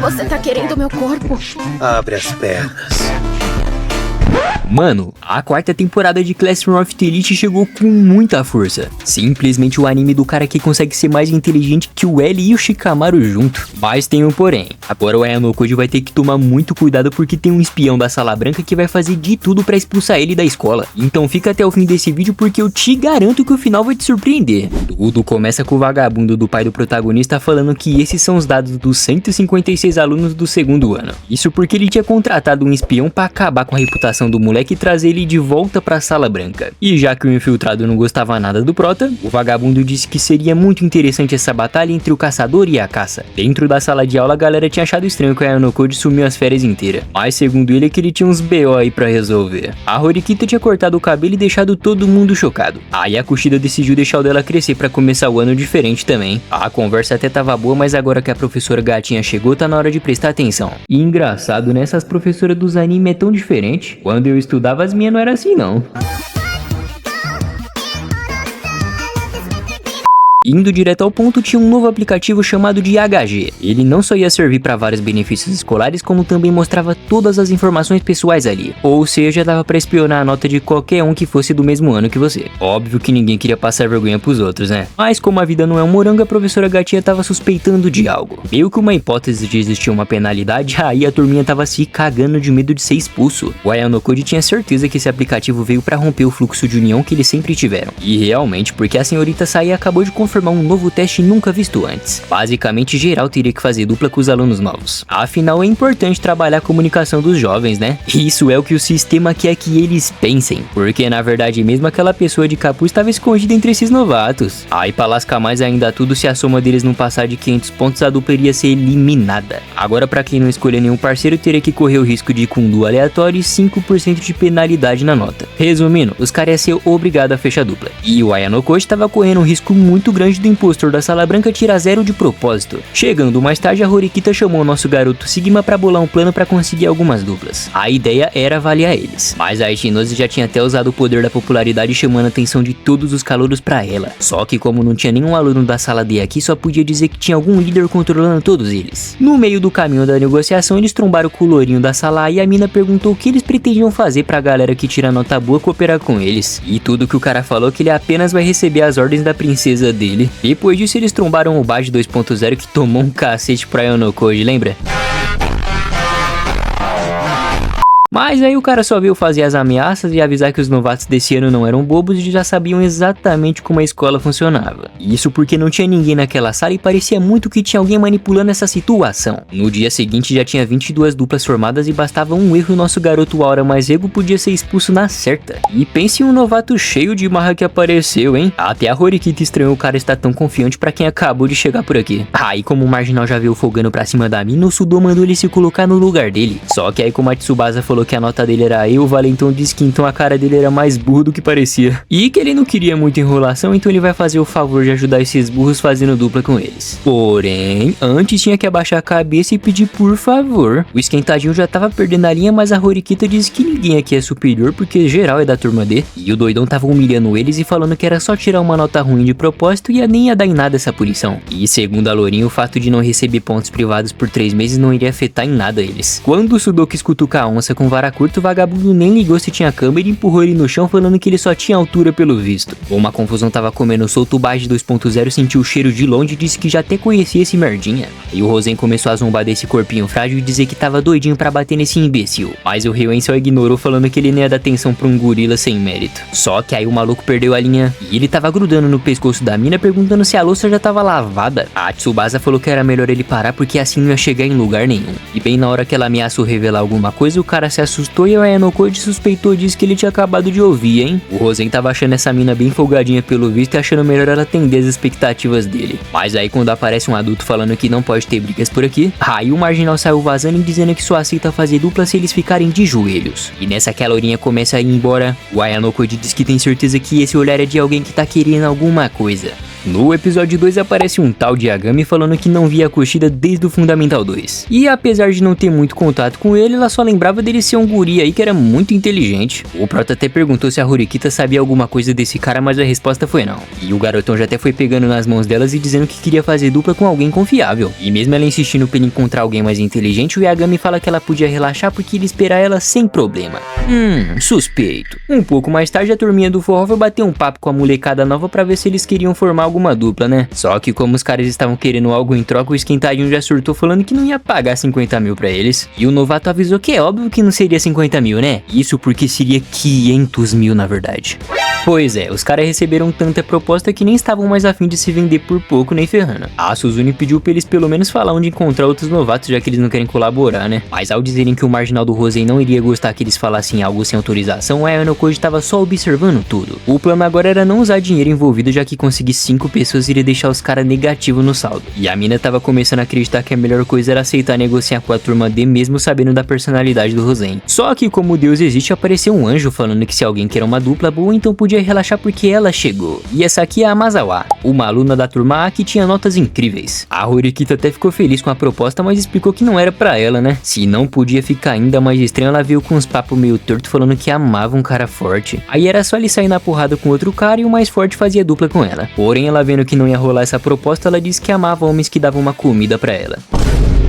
Você tá querendo meu corpo? Abre as pernas. Mano, a quarta temporada de Classroom of the Elite chegou com muita força. Simplesmente o anime do cara que consegue ser mais inteligente que o L e o Shikamaru junto. Mas tem um porém. Agora o Ayanokoji vai ter que tomar muito cuidado porque tem um espião da Sala Branca que vai fazer de tudo pra expulsar ele da escola. Então fica até o fim desse vídeo porque eu te garanto que o final vai te surpreender. Tudo começa com o vagabundo do pai do protagonista falando que esses são os dados dos 156 alunos do segundo ano. Isso porque ele tinha contratado um espião pra acabar com a reputação do moleque e trazer ele de volta pra Sala Branca. E já que o infiltrado não gostava nada do prota, o vagabundo disse que seria muito interessante essa batalha entre o caçador e a caça. Dentro da sala de aula a galera tinha achado estranho que o Ayanokoji sumiu as férias inteiras, mas segundo ele é que ele tinha uns BO aí pra resolver. A Horikita tinha cortado o cabelo e deixado todo mundo chocado. Aí a Kushida decidiu deixar o dela crescer pra começar o ano diferente também. A conversa até tava boa, mas agora que a professora gatinha chegou tá na hora de prestar atenção. E engraçado, né? Essas professoras dos anime é tão diferente. Quando eu estudava as minhas não era assim não. Indo direto ao ponto, tinha um novo aplicativo chamado de HG. Ele não só ia servir para vários benefícios escolares, como também mostrava todas as informações pessoais ali. Ou seja, dava para espionar a nota de qualquer um que fosse do mesmo ano que você. Óbvio que ninguém queria passar vergonha pros outros, né? Mas como a vida não é um morango, a professora gatinha tava suspeitando de algo. Meio que uma hipótese de existir uma penalidade, aí a turminha tava se cagando de medo de ser expulso. O Ayanokoji tinha certeza que esse aplicativo veio para romper o fluxo de união que eles sempre tiveram. E realmente, porque a senhorita Sai acabou de confirmar um novo teste nunca visto antes. Basicamente, geral teria que fazer dupla com os alunos novos. Afinal, é importante trabalhar a comunicação dos jovens, né? Isso é o que o sistema quer que eles pensem. Porque, na verdade, mesmo aquela pessoa de capuz estava escondida entre esses novatos. Aí, pra lascar mais ainda tudo, se a soma deles não passar de 500 pontos, a dupla iria ser eliminada. Agora, pra quem não escolher nenhum parceiro, teria que correr o risco de ir com um duo aleatório e 5% de penalidade na nota. Resumindo, os caras iam ser obrigados a fechar a dupla. E o Ayanokoji estava correndo um risco muito grande do impostor da Sala Branca tirar 0 de propósito. Chegando mais tarde, a Horikita chamou o nosso garoto Sigma pra bolar um plano pra conseguir algumas duplas. A ideia era avaliar eles, mas a Ichinose já tinha até usado o poder da popularidade chamando a atenção de todos os calouros pra ela. Só que como não tinha nenhum aluno da sala D aqui, só podia dizer que tinha algum líder controlando todos eles. No meio do caminho da negociação, eles trombaram com o lourinho da sala A e a mina perguntou o que eles pretendiam fazer pra galera que tira nota boa cooperar com eles. E tudo que o cara falou que ele apenas vai receber as ordens da princesa dele. Depois disso eles trombaram o Baji 2.0 que tomou um cacete pra Ayanokoji, lembra? Mas aí o cara só veio fazer as ameaças e avisar que os novatos desse ano não eram bobos e já sabiam exatamente como a escola funcionava. Isso porque não tinha ninguém naquela sala e parecia muito que tinha alguém manipulando essa situação. No dia seguinte já tinha 22 duplas formadas e bastava um erro e o nosso garoto Aura mais ego podia ser expulso na certa. E pense em um novato cheio de marra que apareceu, hein? Até a Horikita estranhou o cara estar tão confiante pra quem acabou de chegar por aqui. Aí como o Marginal já veio folgando pra cima da mina, o Sudo mandou ele se colocar no lugar dele. Só que aí como a Tsubasa falou que a nota dele era E, o Valentão disse que então a cara dele era mais burro do que parecia. E que ele não queria muita enrolação, então ele vai fazer o favor de ajudar esses burros fazendo dupla com eles. Porém, antes tinha que abaixar a cabeça e pedir por favor. O esquentadinho já tava perdendo a linha, mas a Horikita disse que ninguém aqui é superior porque geral é da turma D. E o doidão tava humilhando eles e falando que era só tirar uma nota ruim de propósito e nem ia dar em nada essa punição. E segundo a Lourinha, o fato de não receber pontos privados por 3 meses não iria afetar em nada eles. Quando o Sudo quis cutucar a onça com vara curta, o vagabundo nem ligou se tinha câmera e empurrou ele no chão falando que ele só tinha altura pelo visto. Como a confusão tava comendo solto, o Baji 2.0 sentiu o cheiro de longe e disse que já até conhecia esse merdinha. E o Rosen começou a zombar desse corpinho frágil e dizer que tava doidinho pra bater nesse imbecil. Mas o Ryoen só ignorou falando que ele nem ia dar atenção pra um gorila sem mérito. Só que aí o maluco perdeu a linha e ele tava grudando no pescoço da mina perguntando se a louça já tava lavada. A Tsubasa falou que era melhor ele parar porque assim não ia chegar em lugar nenhum. E bem na hora que ela ameaçou revelar alguma coisa, o cara se assustou e o Ayanokoji suspeitou disso que ele tinha acabado de ouvir, hein? O Rosen tava achando essa mina bem folgadinha pelo visto e achando melhor ela atender as expectativas dele. Mas aí quando aparece um adulto falando que não pode ter brigas por aqui, aí o Marginal saiu vazando e dizendo que só aceita fazer dupla se eles ficarem de joelhos. E nessa que a Lourinha começa a ir embora, o Ayanokoji diz que tem certeza que esse olhar é de alguém que tá querendo alguma coisa. No episódio 2 aparece um tal de Yagami falando que não via a Kushida desde o Fundamental 2. E apesar de não ter muito contato com ele, ela só lembrava dele ser um guri aí que era muito inteligente. O prota até perguntou se a Horikita sabia alguma coisa desse cara, mas a resposta foi não. E o garotão já até foi pegando nas mãos delas e dizendo que queria fazer dupla com alguém confiável. E mesmo ela insistindo pra ele encontrar alguém mais inteligente, o Yagami fala que ela podia relaxar porque ele esperar ela sem problema. Suspeito. Um pouco mais tarde a turminha do forró foi bater um papo com a molecada nova pra ver se eles queriam formar alguma dupla, né? Só que como os caras estavam querendo algo em troca, o esquentadinho já surtou falando que não ia pagar 50 mil pra eles. E o novato avisou que é óbvio que não seria 50 mil, né? Isso porque seria 500 mil na verdade. Pois é, os caras receberam tanta proposta que nem estavam mais afim de se vender por pouco nem ferrando. A Suzune pediu pra eles pelo menos falar onde encontrar outros novatos, já que eles não querem colaborar, né? Mas ao dizerem que o marginal do Rosei não iria gostar que eles falassem algo sem autorização, a Ayano Koji tava só observando tudo. O plano agora era não usar dinheiro envolvido, já que conseguir 5 pessoas iria deixar os caras negativos no saldo. E a mina tava começando a acreditar que a melhor coisa era aceitar negociar com a turma D mesmo sabendo da personalidade do Rosei. Só que como Deus existe, apareceu um anjo falando que se alguém quer uma dupla boa, então podia relaxar porque ela chegou. E essa aqui é a Mazawa, uma aluna da turma A que tinha notas incríveis. A Horikita até ficou feliz com a proposta, mas explicou que não era pra ela, né? Se não podia ficar ainda mais estranho, ela veio com uns papos meio torto falando que amava um cara forte. Aí era só ele sair na porrada com outro cara e o mais forte fazia dupla com ela. Porém, ela vendo que não ia rolar essa proposta, ela disse que amava homens que davam uma comida pra ela.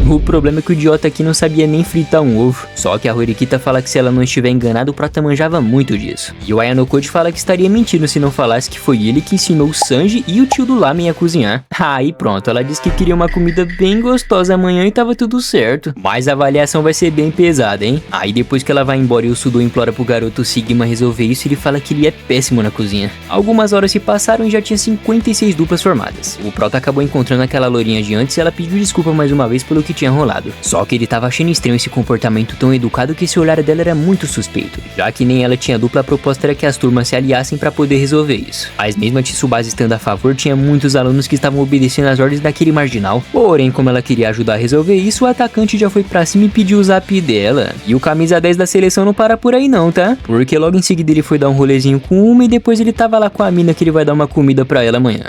O problema é que o idiota aqui não sabia nem fritar um ovo. Só que a Horikita fala que se ela não estiver enganada, o prota manjava muito disso. E o Ayano Koji fala que estaria mentindo se não falasse que foi ele que ensinou o Sanji e o tio do Lamen a cozinhar. Aí pronto, ela disse que queria uma comida bem gostosa amanhã e tava tudo certo. Mas a avaliação vai ser bem pesada, hein? Aí depois que ela vai embora e o Sudo implora pro garoto Sigma resolver isso, ele fala que ele é péssimo na cozinha. Algumas horas se passaram e já tinha 56 duplas formadas. O prota acabou encontrando aquela lourinha de antes e ela pediu desculpa mais uma vez pelo que tinha rolado. Só que ele tava achando estranho esse comportamento tão educado que esse olhar dela era muito suspeito. Já que nem ela tinha dupla, a proposta era que as turmas se aliassem pra poder resolver isso. Mas mesmo a Tsubasa estando a favor, tinha muitos alunos que estavam obedecendo às ordens daquele marginal. Porém, como ela queria ajudar a resolver isso, o atacante já foi pra cima e pediu o zap dela. E o camisa 10 da seleção não para por aí não, tá? Porque logo em seguida ele foi dar um rolezinho com uma e depois ele tava lá com a mina que ele vai dar uma comida pra ela amanhã.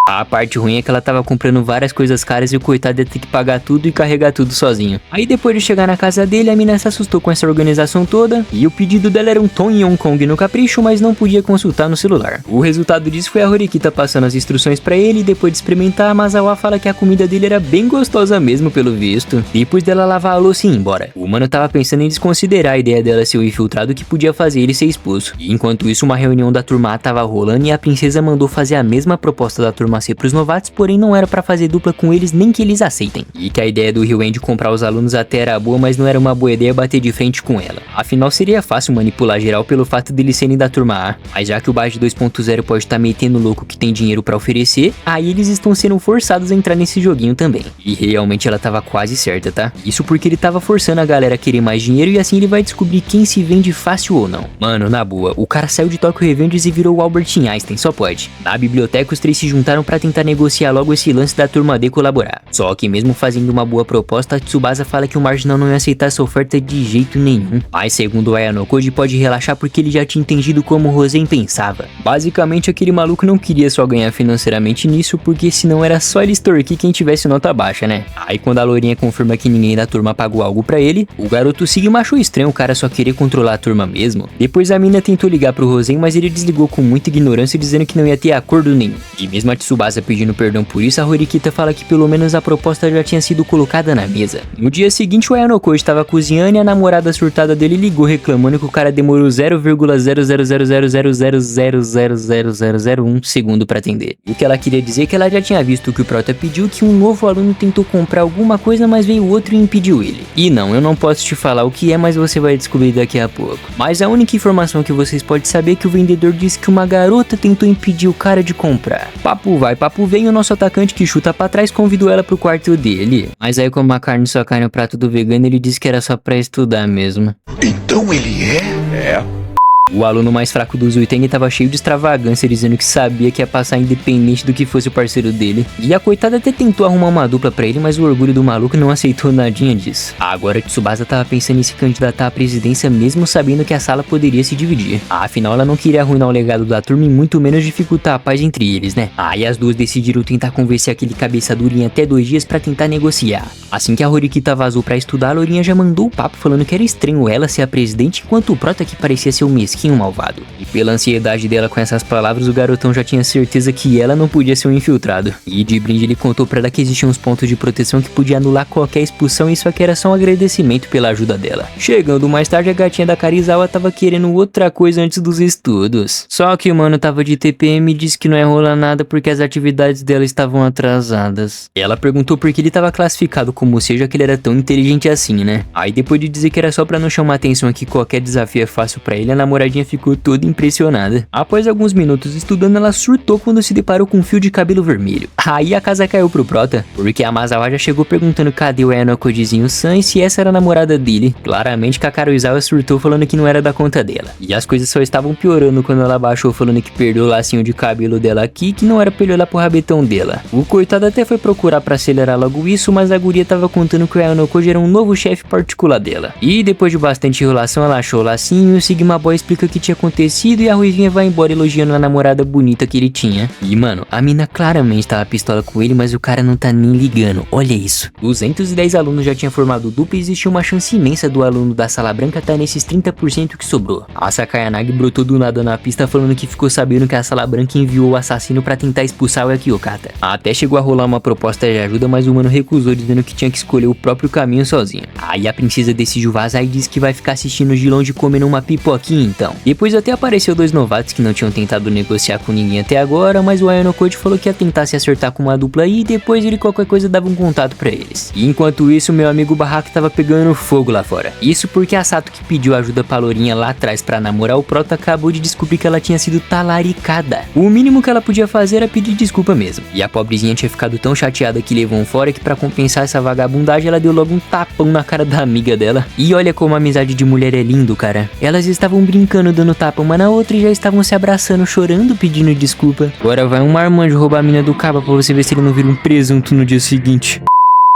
A parte ruim é que ela tava comprando várias coisas caras e o coitado ia ter que pagar tudo e carregar tudo sozinho. Aí depois de chegar na casa dele, a mina se assustou com essa organização toda e o pedido dela era um tom em Hong Kong no capricho, mas não podia consultar no celular. O resultado disso foi a Horikita passando as instruções pra ele e depois de experimentar, a Mazawa fala que a comida dele era bem gostosa mesmo pelo visto. Depois dela lavar a louça e ir embora. O mano tava pensando em desconsiderar a ideia dela ser o infiltrado que podia fazer ele ser expulso. E enquanto isso, uma reunião da turma A tava rolando e a princesa mandou fazer a mesma proposta da turma C pros novatos, porém não era pra fazer dupla com eles nem que eles aceitem. E que a ideia do Ryu de comprar os alunos até era boa, mas não era uma boa ideia bater de frente com ela. Afinal seria fácil manipular geral pelo fato deles serem da turma A, mas já que o Baji 2.0 pode estar metendo louco que tem dinheiro pra oferecer, aí eles estão sendo forçados a entrar nesse joguinho também. E realmente ela tava quase certa, tá? Isso porque ele tava forçando a galera a querer mais dinheiro e assim ele vai descobrir quem se vende fácil ou não. Mano, na boa, o cara saiu de Tokyo Revengers e virou o Albert Einstein, só pode. Na biblioteca os três se juntaram pra tentar negociar logo esse lance da turma D colaborar. Só que mesmo fazendo uma boa proposta, a Tsubasa fala que o marginal não ia aceitar essa oferta de jeito nenhum. Mas segundo o Ayano Koji pode relaxar porque ele já tinha entendido como o Rosen pensava. Basicamente aquele maluco não queria só ganhar financeiramente nisso, porque senão era só ele extorquir quem tivesse nota baixa, né? Aí quando a lourinha confirma que ninguém da turma pagou algo pra ele, o garoto Sigma achou estranho o cara só querer controlar a turma mesmo. Depois a mina tentou ligar pro Rosen, mas ele desligou com muita ignorância dizendo que não ia ter acordo nenhum. E mesmo a Tsubasa pedindo perdão por isso, a Horikita fala que pelo menos a proposta já tinha sido colocada na mesa. No dia seguinte, o Ayano Koji estava cozinhando e a namorada surtada dele ligou reclamando que o cara demorou 0,00000000001 segundo pra atender. E o que ela queria dizer é que ela já tinha visto que o prota pediu, que um novo aluno tentou comprar alguma coisa, mas veio outro e impediu ele. E não, eu não posso te falar o que é, mas você vai descobrir daqui a pouco. Mas a única informação que vocês podem saber é que o vendedor disse que uma garota tentou impedir o cara de comprar. Papo vai, papo vem, o nosso atacante que chuta pra trás convidou ela pro quarto dele. Mas aí como a carne só cai no prato do vegano, ele disse que era só pra estudar mesmo. Então ele é? É. O aluno mais fraco do Zuiteng tava cheio de extravagância, dizendo que sabia que ia passar independente do que fosse o parceiro dele. E a coitada até tentou arrumar uma dupla pra ele, mas o orgulho do maluco não aceitou nadinha disso. Agora Tsubasa tava pensando em se candidatar à presidência mesmo sabendo que a sala poderia se dividir. Afinal, ela não queria arruinar o legado da turma e muito menos dificultar a paz entre eles, né? Aí as duas decidiram tentar convencer aquele cabeça dura em até 2 dias pra tentar negociar. Assim que a Horikita vazou pra estudar, a Lourinha já mandou o papo falando que era estranho ela ser a presidente enquanto o prota que parecia ser o mesquinho malvado. E pela ansiedade dela com essas palavras, o garotão já tinha certeza que ela não podia ser um infiltrado. E de brinde ele contou pra ela que existiam uns pontos de proteção que podia anular qualquer expulsão e isso aqui era só um agradecimento pela ajuda dela. Chegando mais tarde, a gatinha da Karizawa tava querendo outra coisa antes dos estudos. Só que o mano tava de TPM e disse que não ia rolar nada porque as atividades dela estavam atrasadas. Ela perguntou por que ele tava classificado como seja que ele era tão inteligente assim, né? Aí depois de dizer que era só pra não chamar atenção que qualquer desafio é fácil pra ele, a namoradinha ficou toda impressionada. Após alguns minutos estudando, ela surtou quando se deparou com um fio de cabelo vermelho. Aí a casa caiu pro prota, porque a Masawa já chegou perguntando cadê o Ayanokojizinho-san e se essa era a namorada dele. Claramente que a Karuizawa surtou falando que não era da conta dela. E as coisas só estavam piorando quando ela baixou falando que perdeu o lacinho de cabelo dela aqui, que não era pra ele olhar pro rabetão dela. O coitado até foi procurar pra acelerar logo isso, mas a guria tava contando que o Ayanokoji era um novo chefe particular dela. E depois de bastante enrolação, ela achou o lacinho, o Sigma Boy explica o que tinha acontecido e a Ruivinha vai embora elogiando a namorada bonita que ele tinha. E mano, a mina claramente tava pistola com ele, mas o cara não tá nem ligando, olha isso. 210 alunos já tinham formado dupla e existia uma chance imensa do aluno da sala branca tá nesses 30% que sobrou. A Sakayanagi brotou do nada na pista falando que ficou sabendo que a sala branca enviou o assassino pra tentar expulsar o Akiyokata. Até chegou a rolar uma proposta de ajuda, mas o mano recusou dizendo que tinha que escolher o próprio caminho sozinho. Aí a princesa decidiu vazar e disse que vai ficar assistindo de longe comendo uma pipoquinha então. Depois até apareceu 2 novatos que não tinham tentado negociar com ninguém até agora, mas o Ayanokoji falou que ia tentar se acertar com uma dupla aí e depois ele qualquer coisa dava um contato pra eles. E enquanto isso, meu amigo Barraco tava pegando fogo lá fora. Isso porque a Sato que pediu ajuda pra Lourinha lá atrás pra namorar o prota acabou de descobrir que ela tinha sido talaricada. O mínimo que ela podia fazer era pedir desculpa mesmo. E a pobrezinha tinha ficado tão chateada que levou um fora que pra compensar essa vagabundagem ela deu logo um tapão na cara da amiga dela. E olha como a amizade de mulher é lindo, cara. Elas estavam brincando dando tapa uma na outra e já estavam se abraçando, chorando, pedindo desculpa. Agora vai um marmanjo roubar a mina do cabo pra você ver se ele não vira um presunto no dia seguinte.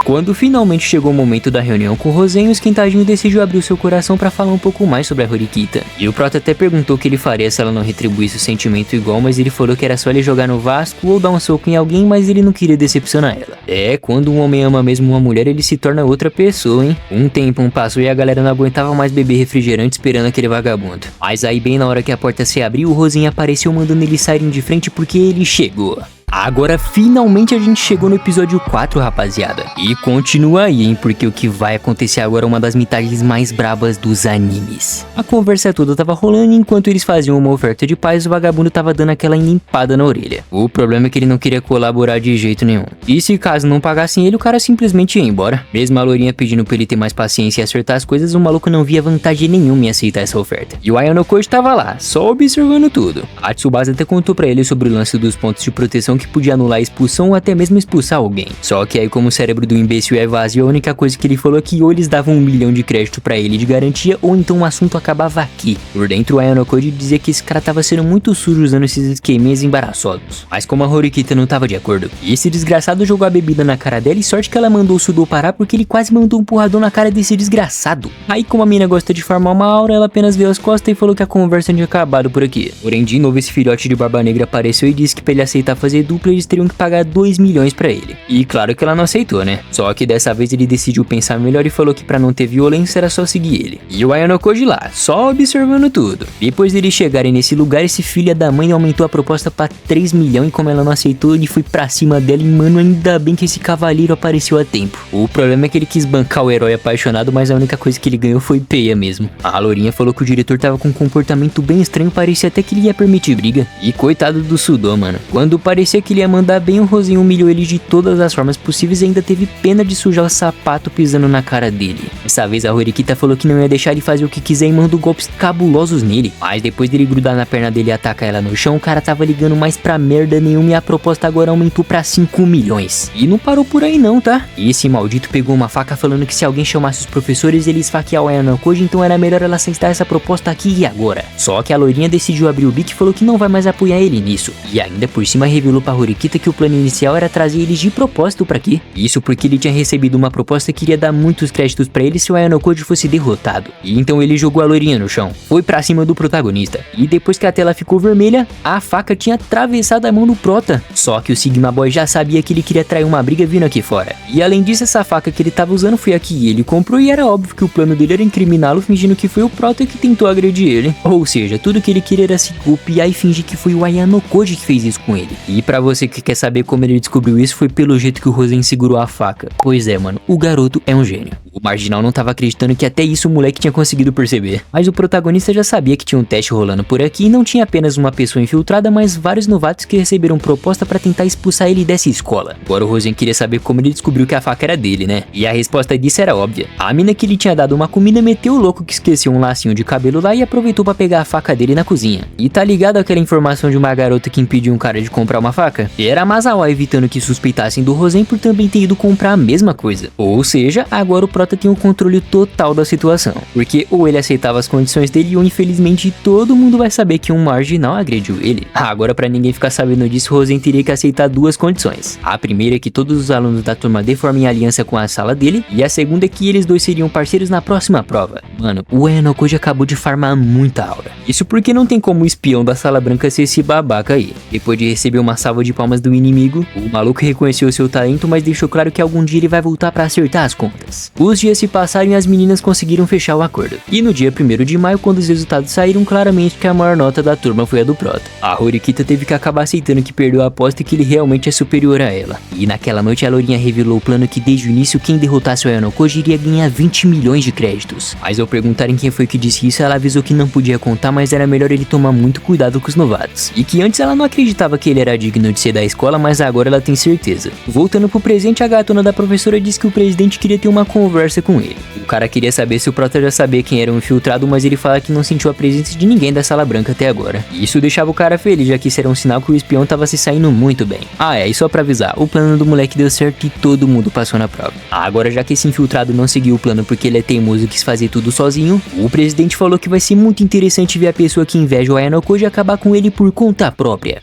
Quando finalmente chegou o momento da reunião com o Rosen, o esquentadinho decidiu abrir o seu coração pra falar um pouco mais sobre a Horikita. E o prota até perguntou o que ele faria se ela não retribuísse o sentimento igual, mas ele falou que era só ele jogar no Vasco ou dar um soco em alguém, mas ele não queria decepcionar ela. É, quando um homem ama mesmo uma mulher, ele se torna outra pessoa, hein? Um tempo passou e a galera não aguentava mais beber refrigerante esperando aquele vagabundo. Mas aí bem na hora que a porta se abriu, o Rosen apareceu mandando eles saírem de frente porque ele chegou. Agora finalmente a gente chegou no episódio 4, rapaziada. E continua aí, hein, porque o que vai acontecer agora é uma das metades mais brabas dos animes. A conversa toda tava rolando e enquanto eles faziam uma oferta de paz, o vagabundo tava dando aquela limpada na orelha. O problema é que ele não queria colaborar de jeito nenhum. E se caso não pagassem ele, o cara simplesmente ia embora. Mesmo a Lourinha pedindo pra ele ter mais paciência e acertar as coisas, o maluco não via vantagem nenhuma em aceitar essa oferta. E o Ayanokoji tava lá, só observando tudo. A Tsubasa até contou pra ele sobre o lance dos pontos de proteção que podia anular a expulsão ou até mesmo expulsar alguém. Só que aí como o cérebro do imbecil é vazio, a única coisa que ele falou é que ou eles davam 1 milhão de crédito pra ele de garantia ou então o assunto acabava aqui. Por dentro o Ayanokoji dizia que esse cara tava sendo muito sujo usando esses esqueminhas embaraçosos. Mas como a Horikita não tava de acordo, esse desgraçado jogou a bebida na cara dela e sorte que ela mandou o Sudo parar porque ele quase mandou um porradão na cara desse desgraçado. Aí como a mina gosta de farmar uma aura, ela apenas veio as costas e falou que a conversa tinha acabado por aqui. Porém de novo esse filhote de barba negra apareceu e disse que pra ele aceitar fazer dupla eles teriam que pagar 2 milhões pra ele. E claro que ela não aceitou, né? Só que dessa vez ele decidiu pensar melhor e falou que pra não ter violência era só seguir ele. E o Ayanokoji lá, só observando tudo. Depois deles chegarem nesse lugar, esse filho da mãe aumentou a proposta pra 3 milhões e como ela não aceitou, ele foi pra cima dela e mano, ainda bem que esse cavaleiro apareceu a tempo. O problema é que ele quis bancar o herói apaixonado, mas a única coisa que ele ganhou foi peia mesmo. A Lourinha falou que o diretor tava com um comportamento bem estranho, parecia até que ele ia permitir briga. E coitado do Sudo, mano. Quando parecia parecia que ele ia mandar bem, o Rosinho humilhou ele de todas as formas possíveis e ainda teve pena de sujar o sapato pisando na cara dele. Dessa vez a Horikita falou que não ia deixar ele fazer o que quiser e mandou golpes cabulosos nele. Mas depois dele grudar na perna dele e atacar ela no chão, o cara tava ligando mais pra merda nenhuma e a proposta agora aumentou pra 5 milhões. E não parou por aí não, tá? Esse maldito pegou uma faca falando que se alguém chamasse os professores ele ia esfaquear o Ayanokoji, então era melhor ela aceitar essa proposta aqui e agora. Só que a loirinha decidiu abrir o bico e falou que não vai mais apoiar ele nisso. E ainda por cima revelou pra Horikita que o plano inicial era trazer eles de propósito pra aqui. Isso porque ele tinha recebido uma proposta que iria dar muitos créditos pra ele se o Ayanokoji fosse derrotado. E então ele jogou a loirinha no chão, foi pra cima do protagonista. E depois que a tela ficou vermelha, a faca tinha atravessado a mão do prota. Só que o Sigma Boy já sabia que ele queria trair uma briga vindo aqui fora. E além disso, essa faca que ele tava usando foi a que ele comprou e era óbvio que o plano dele era incriminá-lo fingindo que foi o prota que tentou agredir ele. Ou seja, tudo que ele queria era se copiar e fingir que foi o Ayanokoji que fez isso com ele. E pra você que quer saber como ele descobriu isso, foi pelo jeito que o Rosen segurou a faca. Pois é, mano, o garoto é um gênio. O Marginal não tava acreditando que até isso o moleque tinha conseguido perceber. Mas o protagonista já sabia que tinha um teste rolando por aqui e não tinha apenas uma pessoa infiltrada, mas vários novatos que receberam proposta pra tentar expulsar ele dessa escola. Agora o Rosen queria saber como ele descobriu que a faca era dele, né? E a resposta disso era óbvia. A mina que ele tinha dado uma comida meteu o louco que esqueceu um lacinho de cabelo lá e aproveitou pra pegar a faca dele na cozinha. E tá ligado aquela informação de uma garota que impediu um cara de comprar uma faca? Era a Masawa evitando que suspeitassem do Rosen por também ter ido comprar a mesma coisa. Ou seja, agora o prota tem o controle total da situação. Porque ou ele aceitava as condições dele ou infelizmente todo mundo vai saber que um marginal agrediu ele. Agora pra ninguém ficar sabendo disso, Rosen teria que aceitar duas condições. A primeira é que todos os alunos da turma D formem aliança com a sala dele e a segunda é que eles dois seriam parceiros na próxima prova. Mano, o Ayanokoji acabou de farmar muita aura. Isso porque não tem como o espião da sala branca ser esse babaca aí. Depois de receber uma salva de palmas do inimigo, o maluco reconheceu seu talento, mas deixou claro que algum dia ele vai voltar pra acertar as contas. Os dias se passaram e as meninas conseguiram fechar o acordo. E no dia 1º de maio, quando os resultados saíram, claramente que a maior nota da turma foi a do prota. A Horikita teve que acabar aceitando que perdeu a aposta e que ele realmente é superior a ela. E naquela noite a lourinha revelou o plano que desde o início quem derrotasse o Ayanokoji iria ganhar 20 milhões de créditos. Mas ao perguntarem quem foi que disse isso, ela avisou que não podia contar, mas era melhor ele tomar muito cuidado com os novatos. E que antes ela não acreditava que ele era digno de ser da escola, mas agora ela tem certeza. Voltando pro presente, a gatona da professora disse que o presidente queria ter uma conversa com ele. O cara queria saber se o prota já sabia quem era um infiltrado, mas ele fala que não sentiu a presença de ninguém da sala branca até agora. E isso deixava o cara feliz, já que isso era um sinal que o espião tava se saindo muito bem. E só pra avisar, o plano do moleque deu certo e todo mundo passou na prova. Agora, já que esse infiltrado não seguiu o plano porque ele é teimoso e quis fazer tudo sozinho, o presidente falou que vai ser muito interessante ver a pessoa que inveja o Ayanokoji acabar com ele por conta própria.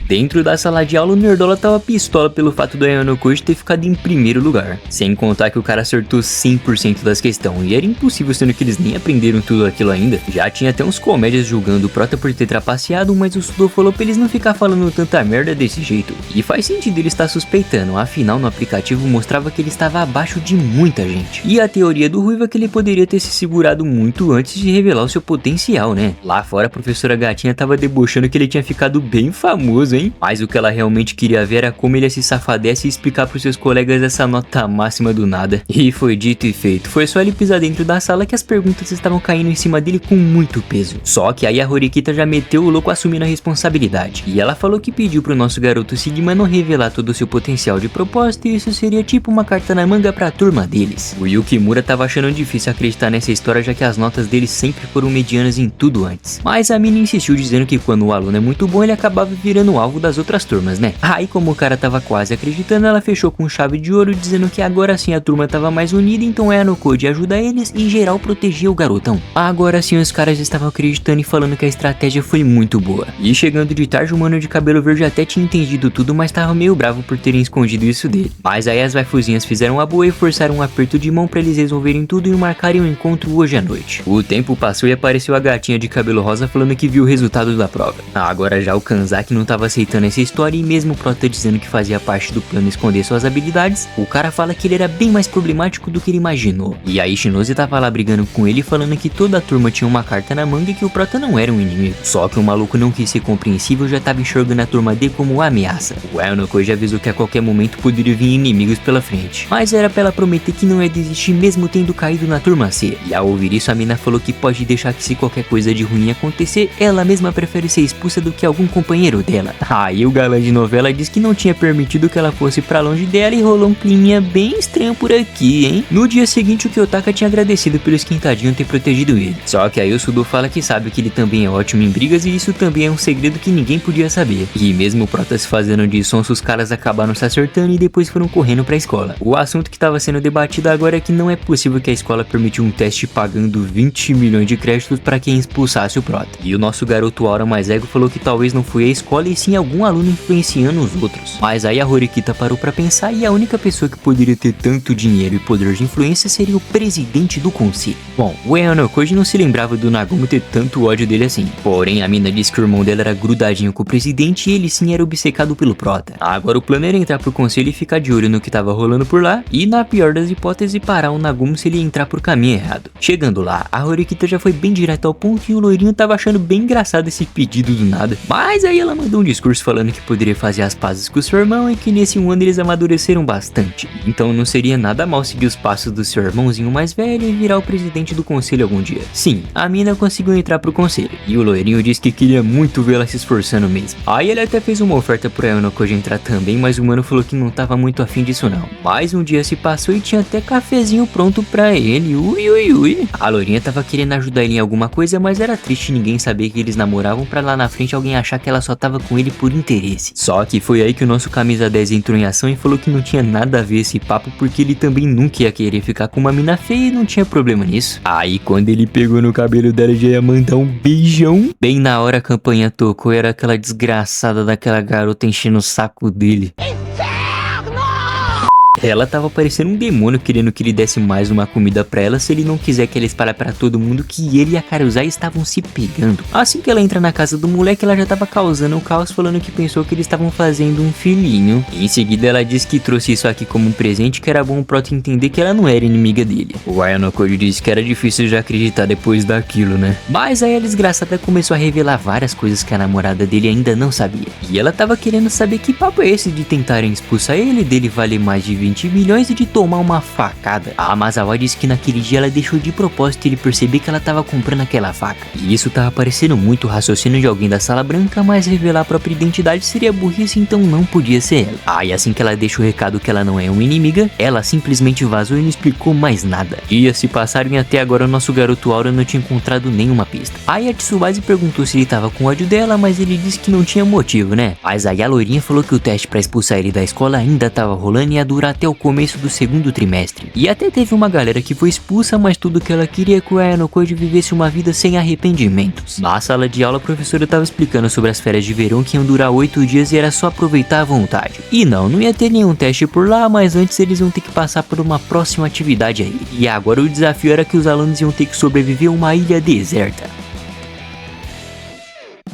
Dentro da sala de aula, o Nerdola tava pistola pelo fato do Ayanokoji ter ficado em primeiro lugar. Sem contar que o cara acertou 100% das questões, e era impossível sendo que eles nem aprenderam tudo aquilo ainda. Já tinha até uns comédias julgando o prota por ter trapaceado, mas o Sudou falou pra eles não ficar falando tanta merda desse jeito. E faz sentido ele estar suspeitando, afinal no aplicativo mostrava que ele estava abaixo de muita gente. E a teoria do Ruivo é que ele poderia ter se segurado muito antes de revelar o seu potencial, né? Lá fora a professora Gatinha tava debochando que ele tinha ficado bem famoso, hein? Mas o que ela realmente queria ver era como ele ia se safar dessa e explicar pros seus colegas essa nota máxima do nada. E foi dito e feito. Foi só ele pisar dentro da sala que as perguntas estavam caindo em cima dele com muito peso. Só que aí a Horikita já meteu o louco assumindo a responsabilidade. E ela falou que pediu pro nosso garoto Sigma não revelar todo o seu potencial de propósito e isso seria tipo uma carta na manga pra turma deles. O Yukimura tava achando difícil acreditar nessa história, já que as notas dele sempre foram medianas em tudo antes. Mas a mina insistiu dizendo que quando o aluno é muito bom ele acabava virando alvo das outras turmas, né? Aí como o cara tava quase acreditando, ela fechou com chave de ouro dizendo que agora sim a turma tava mais unida, então a Ayanokoji ajuda eles e em geral protegia o garotão. Agora sim os caras estavam acreditando e falando que a estratégia foi muito boa. E chegando de tarde o mano de cabelo verde até tinha entendido tudo, mas tava meio bravo por terem escondido isso dele. Mas aí as waifuzinhas fizeram a boa e forçaram um aperto de mão pra eles resolverem tudo e marcarem um encontro hoje à noite. O tempo passou e apareceu a gatinha de cabelo rosa falando que viu o resultado da prova. Agora já o Kanzaki não tava aceitando essa história e mesmo o prota dizendo que fazia parte do plano esconder suas habilidades, o cara fala que ele era bem mais problemático do que ele imaginou. E aí Shinose tava lá brigando com ele falando que toda a turma tinha uma carta na manga e que o prota não era um inimigo. Só que o maluco não quis ser compreensível, já tava enxergando a turma D como uma ameaça. O Ayanokoji avisou que a qualquer momento poderia vir inimigos pela frente, mas era pra ela prometer que não ia desistir mesmo tendo caído na turma C. E ao ouvir isso a mina falou que pode deixar que se qualquer coisa de ruim acontecer, ela mesma prefere ser expulsa do que algum companheiro dela. dela. Aí o galã de novela disse que não tinha permitido que ela fosse pra longe dela e rolou um climinha bem estranho por aqui, hein? No dia seguinte, o Kiyotaka tinha agradecido pelo esquentadinho ter protegido ele. Só que aí o Sudo fala que sabe que ele também é ótimo em brigas e isso também é um segredo que ninguém podia saber. E mesmo o Prota se fazendo de sonso, os caras acabaram se acertando e depois foram correndo pra escola. O assunto que estava sendo debatido agora é que não é possível que a escola permitiu um teste pagando 20 milhões de créditos para quem expulsasse o Prota. E o nosso garoto Aura mais ego falou que talvez não foi a escola e sim algum aluno influenciando os outros. Mas aí a Horikita parou pra pensar e a única pessoa que poderia ter tanto dinheiro e poder de influência seria o presidente do conselho. Bom, o Eonokoji não se lembrava do Nagumo ter tanto ódio dele assim. Porém, a mina disse que o irmão dela era grudadinho com o presidente e ele sim era obcecado pelo Prota. Agora o plano era entrar pro conselho e ficar de olho no que tava rolando por lá e, na pior das hipóteses, parar o Nagumo se ele entrar por caminho errado. Chegando lá, a Horikita já foi bem direto ao ponto e o loirinho tava achando bem engraçado esse pedido do nada. Mas aí ela mandou um discurso falando que poderia fazer as pazes com o seu irmão e que nesse um ano eles amadureceram bastante. Então não seria nada mal seguir os passos do seu irmãozinho mais velho e virar o presidente do conselho algum dia. Sim, a mina conseguiu entrar pro conselho e o loirinho disse que queria muito vê-la se esforçando mesmo. Aí ele até fez uma oferta pro Eonokoji entrar também, mas o mano falou que não tava muito afim disso não. Mas um dia se passou e tinha até cafezinho pronto pra ele. Ui, ui, ui. A loirinha tava querendo ajudar ele em alguma coisa, mas era triste ninguém saber que eles namoravam pra lá na frente alguém achar que ela só tava com ele por interesse. Só que foi aí que o nosso camisa 10 entrou em ação e falou que não tinha nada a ver esse papo porque ele também nunca ia querer ficar com uma mina feia e não tinha problema nisso. Aí quando ele pegou no cabelo dela já ia mandar um beijão. Bem na hora a campanha tocou, era aquela desgraçada daquela garota enchendo o saco dele. Ela tava parecendo um demônio querendo que ele desse mais uma comida pra ela se ele não quiser que ela espalhe pra todo mundo que ele e a Karuzai estavam se pegando. Assim que ela entra na casa do moleque, ela já tava causando um caos falando que pensou que eles estavam fazendo um filhinho. Em seguida ela disse que trouxe isso aqui como um presente, que era bom o Prota entender que ela não era inimiga dele. O Eonokoji disse que era difícil de acreditar depois daquilo, né? Mas aí a desgraçada começou a revelar várias coisas que a namorada dele ainda não sabia. E ela tava querendo saber que papo é esse de tentarem expulsar ele, dele valer mais de 20 milhões e de tomar uma facada. A Amazawa disse que naquele dia ela deixou de propósito ele perceber que ela tava comprando aquela faca. E isso tava parecendo muito raciocínio de alguém da Sala Branca, mas revelar a própria identidade seria burrice, então não podia ser ela. E assim que ela deixa o recado que ela não é uma inimiga, ela simplesmente vazou e não explicou mais nada. Dias se passaram e até agora o nosso garoto Aura não tinha encontrado nenhuma pista. Aí a Tsubasa perguntou se ele tava com ódio dela, mas ele disse que não tinha motivo, né? Mas aí a loirinha falou que o teste pra expulsar ele da escola ainda tava rolando e ia durar até o começo do segundo trimestre. E até teve uma galera que foi expulsa, mas tudo que ela queria é que o Eonokoji vivesse uma vida sem arrependimentos. Na sala de aula, a professora estava explicando sobre as férias de verão que iam durar 8 dias e era só aproveitar à vontade. E não ia ter nenhum teste por lá, mas antes eles iam ter que passar por uma próxima atividade aí. E agora o desafio era que os alunos iam ter que sobreviver a uma ilha deserta.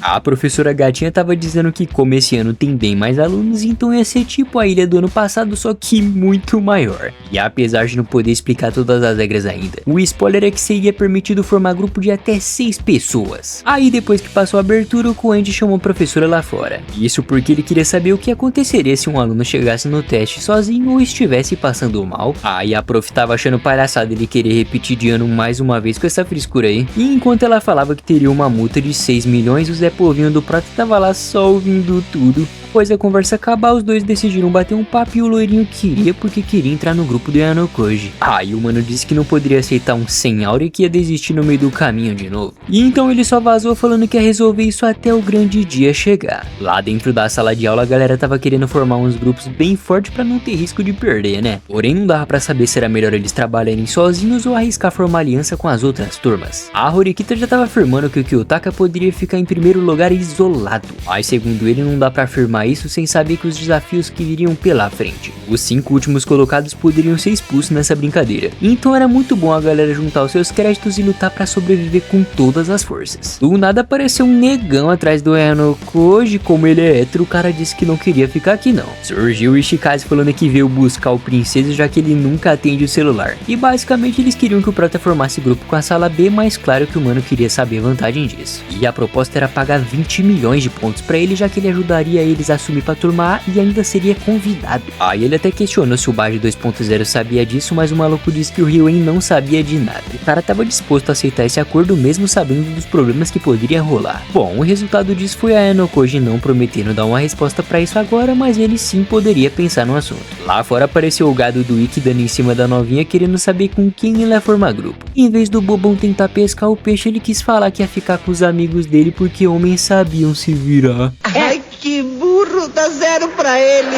A professora Gatinha tava dizendo que como esse ano tem bem mais alunos, então ia ser tipo a ilha do ano passado, só que muito maior. E apesar de não poder explicar todas as regras ainda, o spoiler é que seria permitido formar grupo de até 6 pessoas. Aí depois que passou a abertura, o Koenji chamou a professora lá fora. Isso porque ele queria saber o que aconteceria se um aluno chegasse no teste sozinho ou estivesse passando mal. Aí a prof tava achando palhaçada ele querer repetir de ano mais uma vez com essa frescura aí. E enquanto ela falava que teria uma multa de 6 milhões, o Zé Povinho do Prata tava lá só ouvindo tudo. Após a conversa acabar, os dois decidiram bater um papo e o loirinho queria porque queria entrar no grupo do Eonokoji. E o mano disse que não poderia aceitar um sem aura e que ia desistir no meio do caminho de novo. E então ele só vazou falando que ia resolver isso até o grande dia chegar. Lá dentro da sala de aula a galera tava querendo formar uns grupos bem fortes pra não ter risco de perder, né? Porém não dava pra saber se era melhor eles trabalharem sozinhos ou arriscar formar aliança com as outras turmas. A Horikita já tava afirmando que o Kiyotaka poderia ficar em primeiro lugar isolado. Mas segundo ele não dá pra afirmar isso sem saber que os desafios que viriam pela frente. Os 5 últimos colocados poderiam ser expulsos nessa brincadeira. Então era muito bom a galera juntar os seus créditos e lutar pra sobreviver com todas as forças. Do nada apareceu um negão atrás do Eonokoji. Como ele é hétero, o cara disse que não queria ficar aqui não. Surgiu o Ishikaze falando que veio buscar o princesa já que ele nunca atende o celular. E basicamente eles queriam que o Prota formasse grupo com a sala B, mas claro que o mano queria saber a vantagem disso. E a proposta era pagar 20 milhões de pontos pra ele, já que ele ajudaria eles precisa assumir pra turma A e ainda seria convidado. Aí ele até questionou se o Baji 2.0 sabia disso, mas o maluco disse que o Ryuen não sabia de nada. O cara tava disposto a aceitar esse acordo mesmo sabendo dos problemas que poderia rolar. Bom, o resultado disso foi a Enokoji não prometendo dar uma resposta pra isso agora, mas ele sim poderia pensar no assunto. Lá fora apareceu o gado do Ikki dando em cima da novinha querendo saber com quem ele ia formar grupo. Em vez do bobão tentar pescar o peixe, ele quis falar que ia ficar com os amigos dele porque homens sabiam se virar. Ai, que burro, dá 0 pra ele.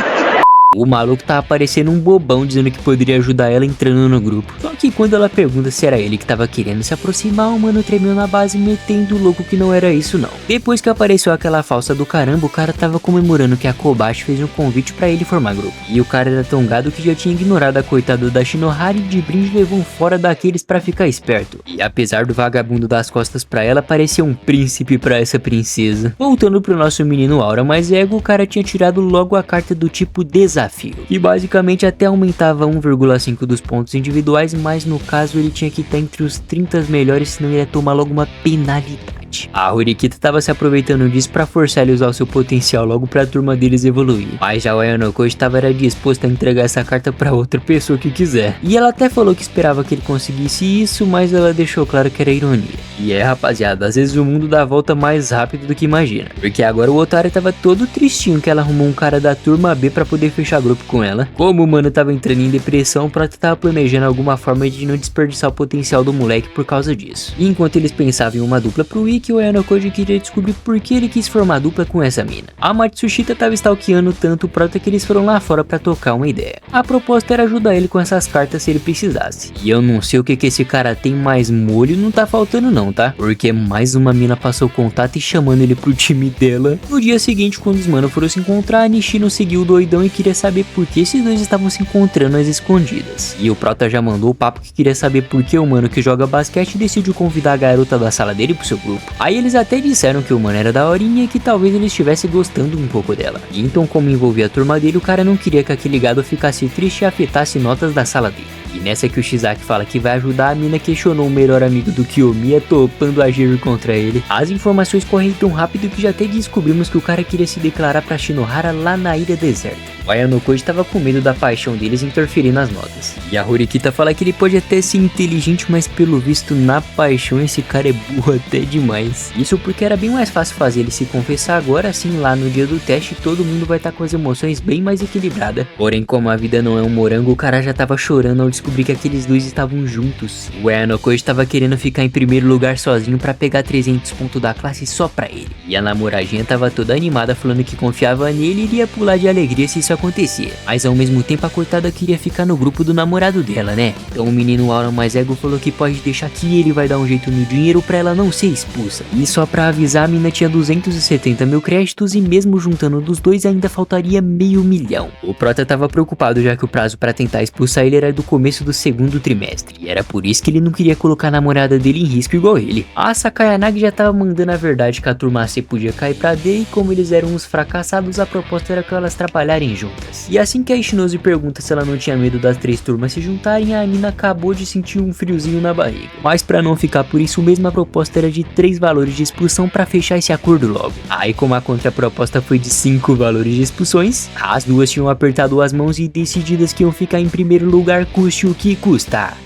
O maluco tava parecendo um bobão dizendo que poderia ajudar ela entrando no grupo. Só que quando ela pergunta se era ele que tava querendo se aproximar, o mano tremeu na base metendo louco que não era isso não. Depois que apareceu aquela falsa do caramba, o cara tava comemorando que a Kobashi fez um convite pra ele formar grupo. E o cara era tão gado que já tinha ignorado a coitada da Shinohara e de brinde levou um fora daqueles pra ficar esperto. E apesar do vagabundo das costas pra ela, parecia um príncipe pra essa princesa. Voltando pro nosso menino Aura mais ego, o cara tinha tirado logo a carta do tipo desafio, que basicamente até aumentava 1,5 dos pontos individuais, mas no caso ele tinha que estar entre os 30 melhores, senão ele ia tomar logo uma penalidade. A Horikita tava se aproveitando disso pra forçar ele a usar o seu potencial logo pra turma deles evoluir. Mas já o Enokoji era disposto a entregar essa carta pra outra pessoa que quiser. E ela até falou que esperava que ele conseguisse isso, mas ela deixou claro que era ironia. E rapaziada, às vezes o mundo dá a volta mais rápido do que imagina. Porque agora o otário tava todo tristinho que ela arrumou um cara da turma B pra poder fechar grupo com ela. Como o mano tava entrando em depressão, o Prota tava planejando alguma forma de não desperdiçar o potencial do moleque por causa disso. E enquanto eles pensavam em uma dupla pro Ikki, o Enokoji queria descobrir por que ele quis formar dupla com essa mina. A Matsushita tava stalkeando tanto o Prota que eles foram lá fora pra tocar uma ideia. A proposta era ajudar ele com essas cartas se ele precisasse. E eu não sei o que esse cara tem, mais molho não tá faltando não, tá? Porque mais uma mina passou o contato e chamando ele pro time dela. No dia seguinte, quando os manos foram se encontrar, a Nishino seguiu o doidão e queria saber por que esses dois estavam se encontrando às escondidas. E o Prota já mandou o papo que queria saber por que o mano que joga basquete decidiu convidar a garota da sala dele pro seu grupo. Aí eles até disseram que o mano era daorinha e que talvez ele estivesse gostando um pouco dela. E então, como envolvia a turma dele, o cara não queria que aquele gado ficasse triste e afetasse notas da sala dele. E nessa que o Shizaki fala que vai ajudar, a mina questionou o melhor amigo do Kiyomiya, topando agir contra ele. As informações correm tão rápido que já até descobrimos que o cara queria se declarar pra Shinohara lá na ilha deserta. O Enokoji tava com medo da paixão deles interferir nas notas. E a Horikita fala que ele pode até ser inteligente, mas pelo visto na paixão esse cara é burro até demais. Isso porque era bem mais fácil fazer ele se confessar agora, assim lá no dia do teste todo mundo vai estar com as emoções bem mais equilibradas. Porém, como a vida não é um morango, o cara já tava chorando ao descobrir que aqueles dois estavam juntos. O Enokoji tava querendo ficar em primeiro lugar sozinho pra pegar 300 pontos da classe só pra ele. E a namoradinha tava toda animada falando que confiava nele e iria pular de alegria se isso acontecia. Mas ao mesmo tempo a coitada queria ficar no grupo do namorado dela, né? Então o menino Aura mais ego falou que pode deixar que ele vai dar um jeito no dinheiro pra ela não ser expulsa. E só pra avisar, a mina tinha 270 mil créditos e mesmo juntando dos dois ainda faltaria meio milhão. O Prota tava preocupado já que o prazo pra tentar expulsar ele era do começo do segundo trimestre. E era por isso que ele não queria colocar a namorada dele em risco igual ele. A Sakayanagi já tava mandando a verdade que a turma C podia cair pra D e como eles eram uns fracassados, a proposta era que elas trabalharem juntas. E assim que a Ishinose pergunta se ela não tinha medo das três turmas se juntarem, a mina acabou de sentir um friozinho na barriga. Mas pra não ficar por isso mesmo, a proposta era de 3 valores de expulsão pra fechar esse acordo logo. Aí como a contraproposta foi de 5 valores de expulsões, as duas tinham apertado as mãos e decididas que iam ficar em primeiro lugar custe o que custar.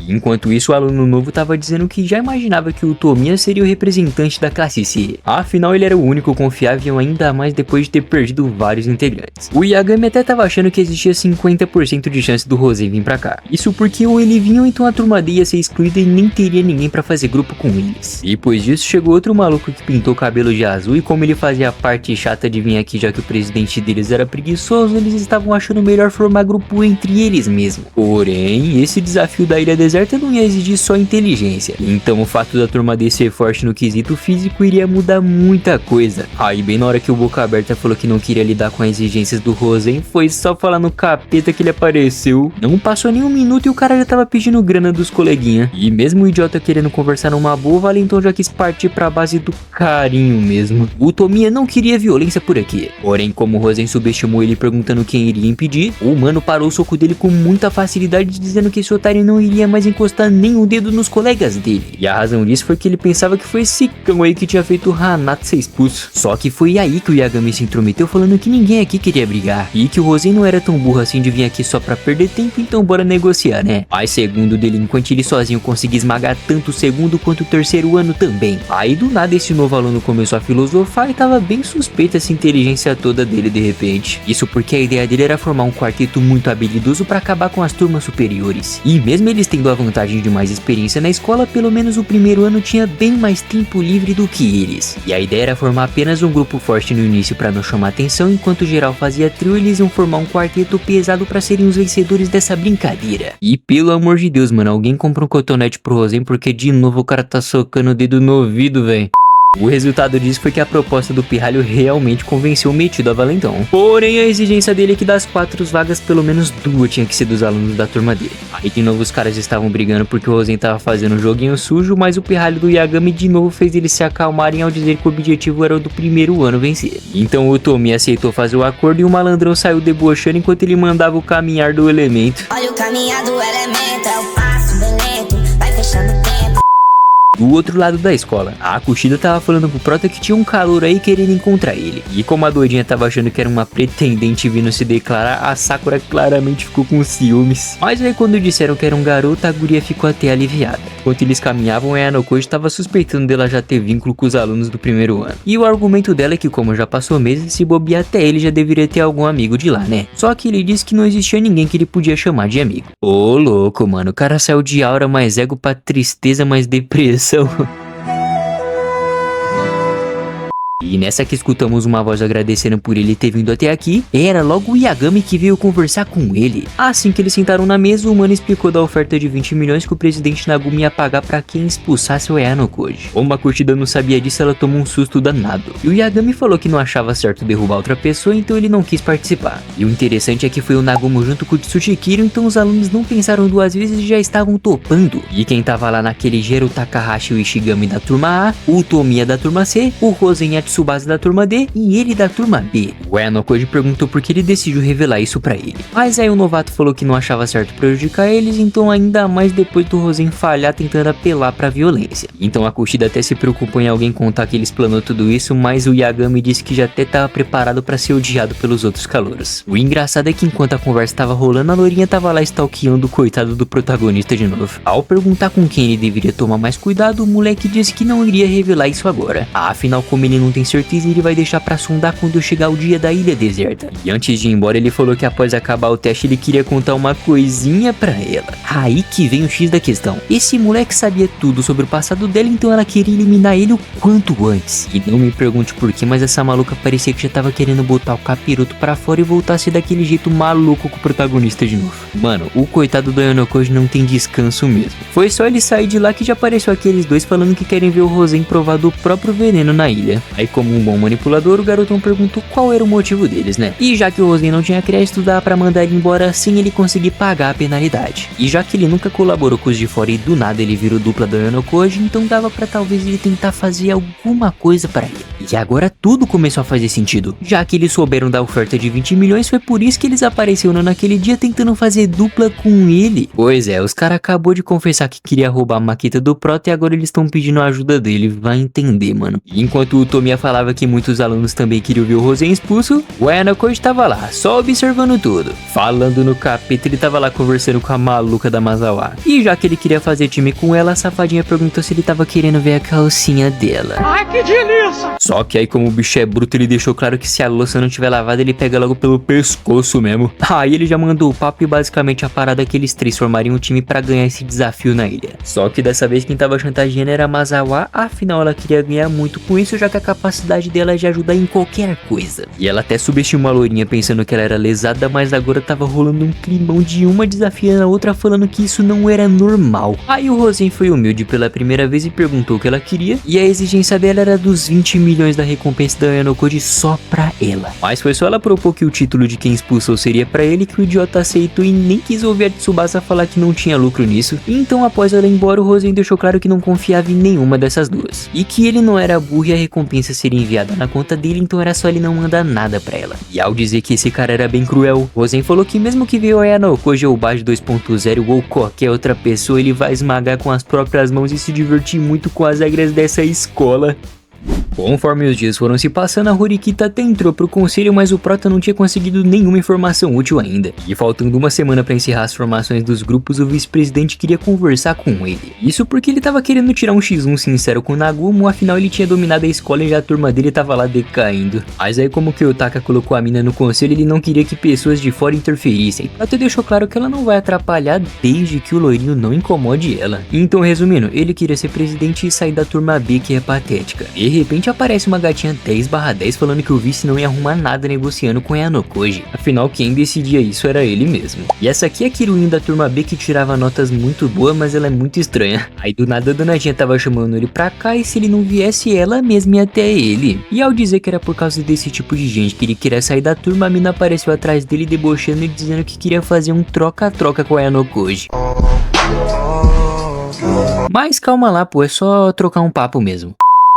Enquanto isso, o aluno novo tava dizendo que já imaginava que o Tomiya seria o representante da classe C. Afinal, ele era o único confiável, ainda mais depois de ter perdido vários integrantes. O Yagami até tava achando que existia 50% de chance do Rosei vir pra cá. Isso porque ou ele vinha ou então a turma D ia ser excluída e nem teria ninguém pra fazer grupo com eles. Depois disso, chegou outro maluco que pintou o cabelo de azul e como ele fazia a parte chata de vir aqui já que o presidente deles era preguiçoso, eles estavam achando melhor formar grupo entre eles mesmo. Porém, esse desafio da ilha deserta não ia exigir só inteligência. Então o fato da turma D ser forte no quesito físico iria mudar muita coisa. Aí bem na hora que o Boca Aberta falou que não queria lidar com as exigências do Rosen, foi só falar no capeta que ele apareceu. Não passou nem um minuto e o cara já tava pedindo grana dos coleguinha. E mesmo o idiota querendo conversar numa boa, Valentão já quis partir pra base do carinho mesmo. O Tomiya não queria violência por aqui. Porém, como o Rosen subestimou ele perguntando quem iria impedir, o mano parou o soco dele com muita facilidade dizendo que esse otário não iria mais mais encostar nenhum dedo nos colegas dele. E a razão disso foi que ele pensava que foi esse cão aí que tinha feito o Hanato ser expulso. Só que foi aí que o Yagami se intrometeu falando que ninguém aqui queria brigar. E que o Rosen não era tão burro assim de vir aqui só pra perder tempo, então bora negociar, né? Mas segundo o delinquente, ele sozinho conseguia esmagar tanto o segundo quanto o terceiro ano também. Aí do nada esse novo aluno começou a filosofar e tava bem suspeita essa inteligência toda dele de repente. Isso porque a ideia dele era formar um quarteto muito habilidoso pra acabar com as turmas superiores. E mesmo eles tendo a vantagem de mais experiência na escola, pelo menos o primeiro ano tinha bem mais tempo livre do que eles. E a ideia era formar apenas um grupo forte no início pra não chamar atenção, enquanto geral fazia trio, eles iam formar um quarteto pesado pra serem os vencedores dessa brincadeira. E pelo amor de Deus, mano, alguém compra um cotonete pro Rosen porque de novo o cara tá socando o dedo no ouvido, velho. O resultado disso foi que a proposta do pirralho realmente convenceu o metido a valentão. Porém, a exigência dele é que das 4 vagas, pelo menos 2 tinha que ser dos alunos da turma dele. Aí de novo os caras estavam brigando porque o Rosen tava fazendo um joguinho sujo, mas o pirralho do Yagami de novo fez eles se acalmarem ao dizer que o objetivo era o do primeiro ano vencer. Então o Tomi aceitou fazer o acordo e o malandrão saiu debochando enquanto ele mandava o caminhar do elemento. Olha o caminhar do elemento, é o passo bem lento, vai fechando o tempo. Do outro lado da escola, a Kushida tava falando pro Prota que tinha um calor aí querendo encontrar ele. E como a doidinha tava achando que era uma pretendente vindo se declarar, a Sakura claramente ficou com ciúmes. Mas aí quando disseram que era um garoto, a guria ficou até aliviada. Enquanto eles caminhavam, a Yanokoji tava suspeitando dela já ter vínculo com os alunos do primeiro ano. E o argumento dela é que como já passou meses, se bobear até ele já deveria ter algum amigo de lá, né? Só que ele disse que não existia ninguém que ele podia chamar de amigo. Ô louco, mano, o cara saiu de aura mais ego pra tristeza mais depressão. E nessa que escutamos uma voz agradecendo por ele ter vindo até aqui, era logo o Yagami que veio conversar com ele. Assim que eles sentaram na mesa, o mano explicou da oferta de 20 milhões que o presidente Nagumi ia pagar pra quem expulsasse o Yanokoji. Como a Kushida não sabia disso, ela tomou um susto danado. E o Yagami falou que não achava certo derrubar outra pessoa, então ele não quis participar. E o interessante é que foi o Nagumo junto com o Tsuchikiro, então os alunos não pensaram 2 vezes e já estavam topando. E quem tava lá naquele Jiro Takahashi e o Ishigami da turma A, o Tomiya da turma C, o Rosen e a Tsubasa da turma D e ele da turma B. O Yanokoji perguntou por que ele decidiu revelar isso pra ele. Mas aí o novato falou que não achava certo prejudicar eles, então ainda mais depois do Rosen falhar tentando apelar pra violência. Então a Kushida até se preocupou em alguém contar que eles planou tudo isso, mas o Yagami disse que já até tava preparado pra ser odiado pelos outros calouros. O engraçado é que enquanto a conversa tava rolando, a lourinha tava lá stalkeando o coitado do protagonista de novo. Ao perguntar com quem ele deveria tomar mais cuidado, o moleque disse que não iria revelar isso agora. Afinal, como ele não tem certeza, ele vai deixar pra sondar quando chegar o dia da ilha deserta. E antes de ir embora, ele falou que após acabar o teste, ele queria contar uma coisinha pra ela. Aí que vem o X da questão. Esse moleque sabia tudo sobre o passado dela, então ela queria eliminar ele o quanto antes. E não me pergunte por que, mas essa maluca parecia que já tava querendo botar o capiroto pra fora e voltar a ser daquele jeito maluco com o protagonista de novo. Mano, o coitado do Yanokoji não tem descanso mesmo. Foi só ele sair de lá que já apareceu aqueles dois falando que querem ver o Rosen provar do próprio veneno na ilha. Aí como um bom manipulador, o garotão perguntou qual era o motivo deles, né? E já que o Rosen não tinha crédito, dá pra mandar ele embora sem ele conseguir pagar a penalidade. E já que ele nunca colaborou com os de fora e do nada ele virou dupla do Yanokoji, então dava pra talvez ele tentar fazer alguma coisa pra ele. E agora tudo começou a fazer sentido. Já que eles souberam da oferta de 20 milhões, foi por isso que eles apareceram naquele dia tentando fazer dupla com ele. Pois é, os caras acabou de confessar que queria roubar a maqueta do Prota e agora eles estão pedindo a ajuda dele, vai entender, mano. E enquanto o Tomiya falava que muitos alunos também queriam ver o Rosen expulso, o Yanokoji tava lá, só observando tudo. Falando no capeta, ele tava lá conversando com a maluca da Mazawa. E já que ele queria fazer time com ela, a safadinha perguntou se ele tava querendo ver a calcinha dela. Ai, que delícia! Só que aí como o bicho é bruto, ele deixou claro que se a louça não tiver lavada, ele pega logo pelo pescoço mesmo. Aí ele já mandou o papo e basicamente a parada é que eles três formariam um time pra ganhar esse desafio na ilha. Só que dessa vez quem tava chantageando era a Mazawa, afinal ela queria ganhar muito com isso, já que a capacidade dela é de ajudar em qualquer coisa. E ela até subestimou a lourinha pensando que ela era lesada, mas agora tava rolando um climão de uma desafiando a outra falando que isso não era normal. Aí o Rosen foi humilde pela primeira vez e perguntou o que ela queria, e a exigência dela era dos 20 milhões da recompensa da Yanokoji só pra ela. Mas foi só ela propor que o título de quem expulsou seria pra ele que o idiota aceitou e nem quis ouvir a Tsubasa falar que não tinha lucro nisso. Então após ela ir embora, o Rosen deixou claro que não confiava em nenhuma dessas duas. E que ele não era burro e a recompensa recompensa seria enviada na conta dele, então era só ele não mandar nada pra ela. E ao dizer que esse cara era bem cruel, Rosen falou que mesmo que veio Ayanokoji ou Baji 2.0 ou qualquer outra pessoa, ele vai esmagar com as próprias mãos e se divertir muito com as regras dessa escola. Conforme os dias foram se passando, a Horikita até entrou pro conselho, mas o prota não tinha conseguido nenhuma informação útil ainda. E faltando uma semana para encerrar as formações dos grupos, o vice-presidente queria conversar com ele. Isso porque ele tava querendo tirar um x1 sincero com o Nagumo, afinal ele tinha dominado a escola e já a turma dele tava lá decaindo. Mas aí como que o Taka colocou a mina no conselho, ele não queria que pessoas de fora interferissem. Até deixou claro que ela não vai atrapalhar desde que o loirinho não incomode ela. Então resumindo, ele queria ser presidente e sair da turma B, que é patética. De repente aparece uma gatinha 10/10 falando que o vice não ia arrumar nada negociando com Ayanokoji. Afinal, quem decidia isso era ele mesmo. E essa aqui é a Kiruin da turma B, que tirava notas muito boas, mas ela é muito estranha. Aí do nada a Donadinha tava chamando ele pra cá e se ele não viesse, ela mesma ia até ele. E ao dizer que era por causa desse tipo de gente que ele queria sair da turma, a mina apareceu atrás dele debochando e dizendo que queria fazer um troca-troca com Ayanokoji. Mas calma lá, pô, é só trocar um papo mesmo.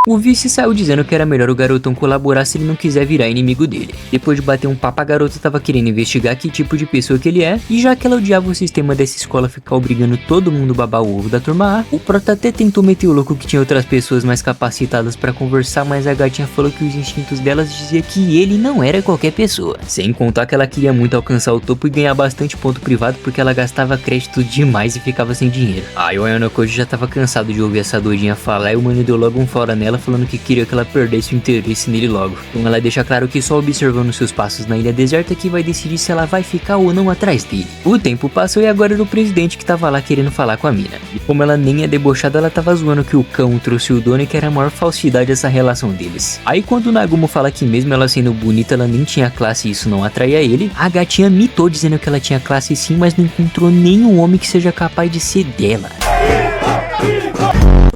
O vice saiu dizendo que era melhor o garotão colaborar se ele não quiser virar inimigo dele. Depois de bater um papo, a garota tava querendo investigar que tipo de pessoa que ele é, e já que ela odiava o sistema dessa escola ficar obrigando todo mundo a babar o ovo da turma A, o prota até tentou meter o louco que tinha outras pessoas mais capacitadas pra conversar, mas a gatinha falou que os instintos delas diziam que ele não era qualquer pessoa. Sem contar que ela queria muito alcançar o topo e ganhar bastante ponto privado porque ela gastava crédito demais e ficava sem dinheiro. Aí o Ayanokoji já tava cansado de ouvir essa doidinha falar e o mano deu logo um fora nela, falando que queria que ela perdesse o interesse nele logo. Então ela deixa claro que só observando seus passos na ilha deserta que vai decidir se ela vai ficar ou não atrás dele. O tempo passou e agora era o presidente que tava lá querendo falar com a mina. E como ela nem é debochada, ela tava zoando que o cão trouxe o dono e que era a maior falsidade essa relação deles. Aí quando o Nagumo fala que mesmo ela sendo bonita, ela nem tinha classe e isso não atraía ele, a gatinha mitou dizendo que ela tinha classe sim, mas não encontrou nenhum homem que seja capaz de ser dela.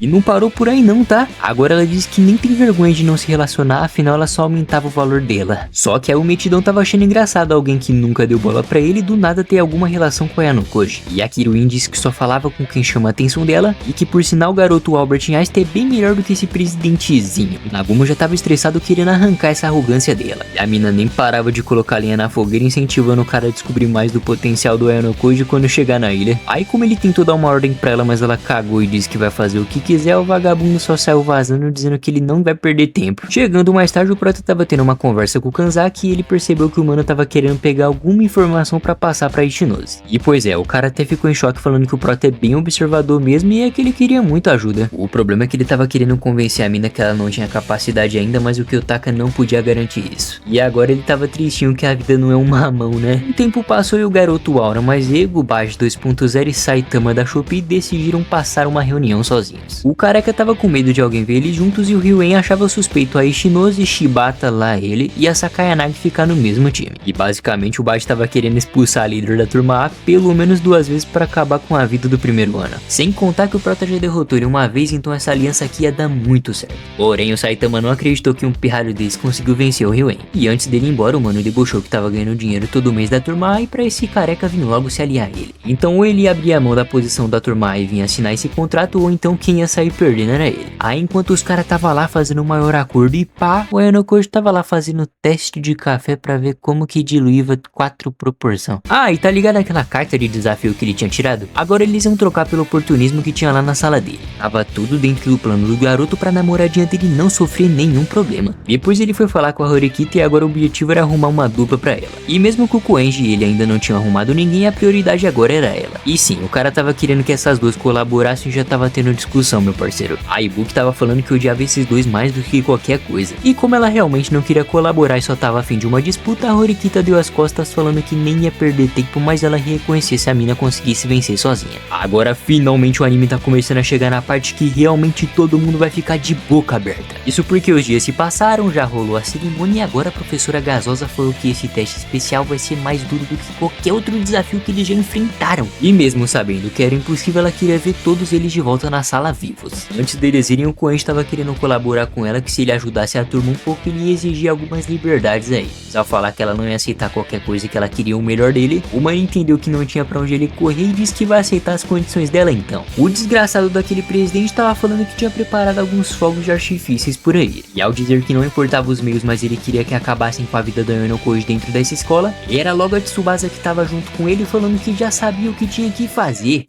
E não parou por aí não, tá? Agora ela diz que nem tem vergonha de não se relacionar, afinal ela só aumentava o valor dela. Só que aí o Metidão tava achando engraçado alguém que nunca deu bola pra ele do nada ter alguma relação com a Ayanokoji. E a Kiruin disse que só falava com quem chama a atenção dela e que por sinal o garoto Albert Einstein é bem melhor do que esse presidentezinho. O Nagumo já tava estressado querendo arrancar essa arrogância dela. E a mina nem parava de colocar lenha na fogueira, incentivando o cara a descobrir mais do potencial do Ayanokoji quando chegar na ilha. Aí como ele tentou dar uma ordem pra ela, mas ela cagou e disse que vai fazer o que quiser, o vagabundo só saiu vazando dizendo que ele não vai perder tempo. Chegando mais tarde, o prota tava tendo uma conversa com o Kanzaki e ele percebeu que o mano tava querendo pegar alguma informação pra passar pra Ichinose. E pois é, o cara até ficou em choque falando que o prota é bem observador mesmo e é que ele queria muito ajuda. O problema é que ele tava querendo convencer a mina que ela não tinha capacidade ainda, mas o Kyotaka não podia garantir isso. E agora ele tava tristinho que a vida não é um mamão, né? O tempo passou e o garoto Aura, mais Ego, Baji 2.0 e Saitama da Shopee decidiram passar uma reunião sozinhos. O Careca tava com medo de alguém ver eles juntos e o Ryuen achava suspeito a Ichinose, Shibata lá ele e a Sakayanagi ficar no mesmo time. E basicamente o Baji tava querendo expulsar a líder da turma A pelo menos 2 vezes para acabar com a vida do primeiro ano. Sem contar que o prota já derrotou ele uma vez, então essa aliança aqui ia dar muito certo. Porém o Saitama não acreditou que um pirralho desse conseguiu vencer o Ryuen. E antes dele ir embora, o mano debochou que tava ganhando dinheiro todo mês da turma A e pra esse careca vir logo se aliar a ele. Então ou ele abria a mão da posição da turma A e vinha assinar esse contrato, ou então quem ia sair perdendo era ele. Aí enquanto os caras tava lá fazendo o maior acordo e pá, o Ayanokoji tava lá fazendo teste de café pra ver como que diluía 4 proporção. Ah, e tá ligado aquela carta de desafio que ele tinha tirado? Agora eles iam trocar pelo oportunismo que tinha lá na sala dele. Tava tudo dentro do plano do garoto pra namoradinha dele não sofrer nenhum problema. Depois ele foi falar com a Horikita e agora o objetivo era arrumar uma dupla pra ela. E mesmo que o Koenji e ele ainda não tinham arrumado ninguém, a prioridade agora era ela. E sim, o cara tava querendo que essas duas colaborassem e já tava tendo discussão, meu parceiro. A Ibuki tava falando que odiava esses dois mais do que qualquer coisa. E como ela realmente não queria colaborar e só tava a fim de uma disputa, a Horikita deu as costas falando que nem ia perder tempo, mas ela ia reconhecer se a mina conseguisse vencer sozinha. Agora finalmente o anime tá começando a chegar na parte que realmente todo mundo vai ficar de boca aberta. Isso porque os dias se passaram, já rolou a cerimônia e agora a professora Gasosa falou que esse teste especial vai ser mais duro do que qualquer outro desafio que eles já enfrentaram. E mesmo sabendo que era impossível, ela queria ver todos eles de volta na sala VIP. motivos. Antes deles irem, o Koen estava querendo colaborar com ela, que se ele ajudasse a turma um pouco, ele ia exigir algumas liberdades aí. Ao falar que ela não ia aceitar qualquer coisa e que ela queria o melhor dele, o mano entendeu que não tinha pra onde ele correr e disse que vai aceitar as condições dela então. O desgraçado daquele presidente estava falando que tinha preparado alguns fogos de artifícios por aí. E ao dizer que não importava os meios, mas ele queria que acabassem com a vida da Ayano dentro dessa escola, era logo a Tsubasa que estava junto com ele falando que já sabia o que tinha que fazer.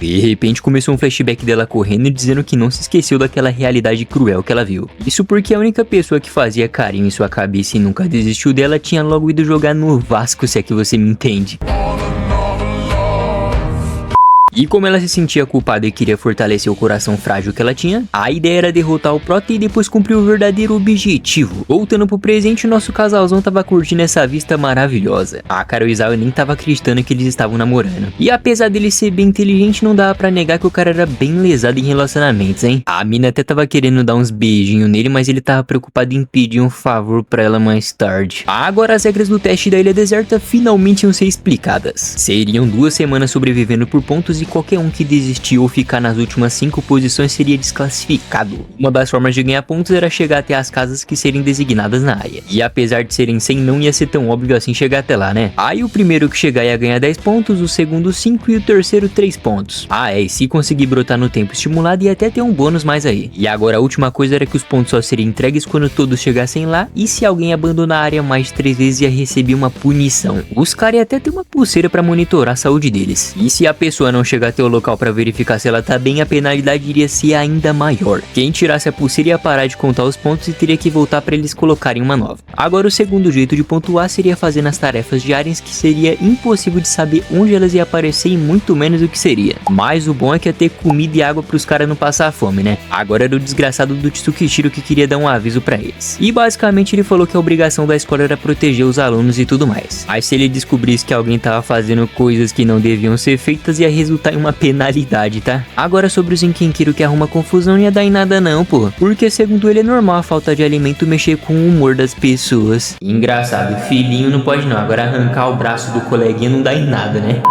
De repente começou um flashback dela correndo e dizendo que não se esqueceu daquela realidade cruel que ela viu. Isso porque a única pessoa que fazia carinho em sua cabeça e nunca desistiu dela tinha logo ido jogar no Vasco, se é que você me entende. E como ela se sentia culpada e queria fortalecer o coração frágil que ela tinha, a ideia era derrotar o Prota e depois cumprir o verdadeiro objetivo. Voltando pro presente, o nosso casalzão tava curtindo essa vista maravilhosa. A Kara e o Izawa nem tava acreditando que eles estavam namorando. E apesar dele ser bem inteligente, não dava pra negar que o cara era bem lesado em relacionamentos, hein? A mina até tava querendo dar uns beijinhos nele, mas ele tava preocupado em pedir um favor pra ela mais tarde. Agora as regras do teste da Ilha Deserta finalmente iam ser explicadas. Seriam 2 semanas sobrevivendo por pontos e qualquer um que desistir ou ficar nas últimas 5 posições seria desclassificado. Uma das formas de ganhar pontos era chegar até as casas que serem designadas na área. E apesar de serem 100, não ia ser tão óbvio assim chegar até lá, né? Aí o primeiro que chegar ia ganhar 10 pontos, o segundo 5 e o terceiro 3 pontos. E se conseguir brotar no tempo estimulado ia até ter um bônus mais aí. E agora a última coisa era que os pontos só seriam entregues quando todos chegassem lá, e se alguém abandonar a área mais de 3 vezes ia receber uma punição. Os caras iam até ter uma pulseira pra monitorar a saúde deles. E se a pessoa não chegar até o local para verificar se ela tá bem, a penalidade iria ser ainda maior. Quem tirasse a pulseira ia parar de contar os pontos e teria que voltar para eles colocarem uma nova. Agora o segundo jeito de pontuar seria fazendo as tarefas diárias, que seria impossível de saber onde elas iam aparecer e muito menos o que seria. Mas o bom é que ia ter comida e água pros caras não passar fome, né? Agora era o desgraçado do Tsukishiro que queria dar um aviso para eles. E basicamente ele falou que a obrigação da escola era proteger os alunos e tudo mais. Aí se ele descobrisse que alguém tava fazendo coisas que não deviam ser feitas, ia resultar em uma penalidade, tá? Agora sobre o Zenkenkiru que arruma confusão, não ia dar em nada não, pô. Porque segundo ele é normal a falta de alimento mexer com o humor das pessoas. Engraçado, filhinho não pode não, agora arrancar o braço do coleguinha não dá em nada, né?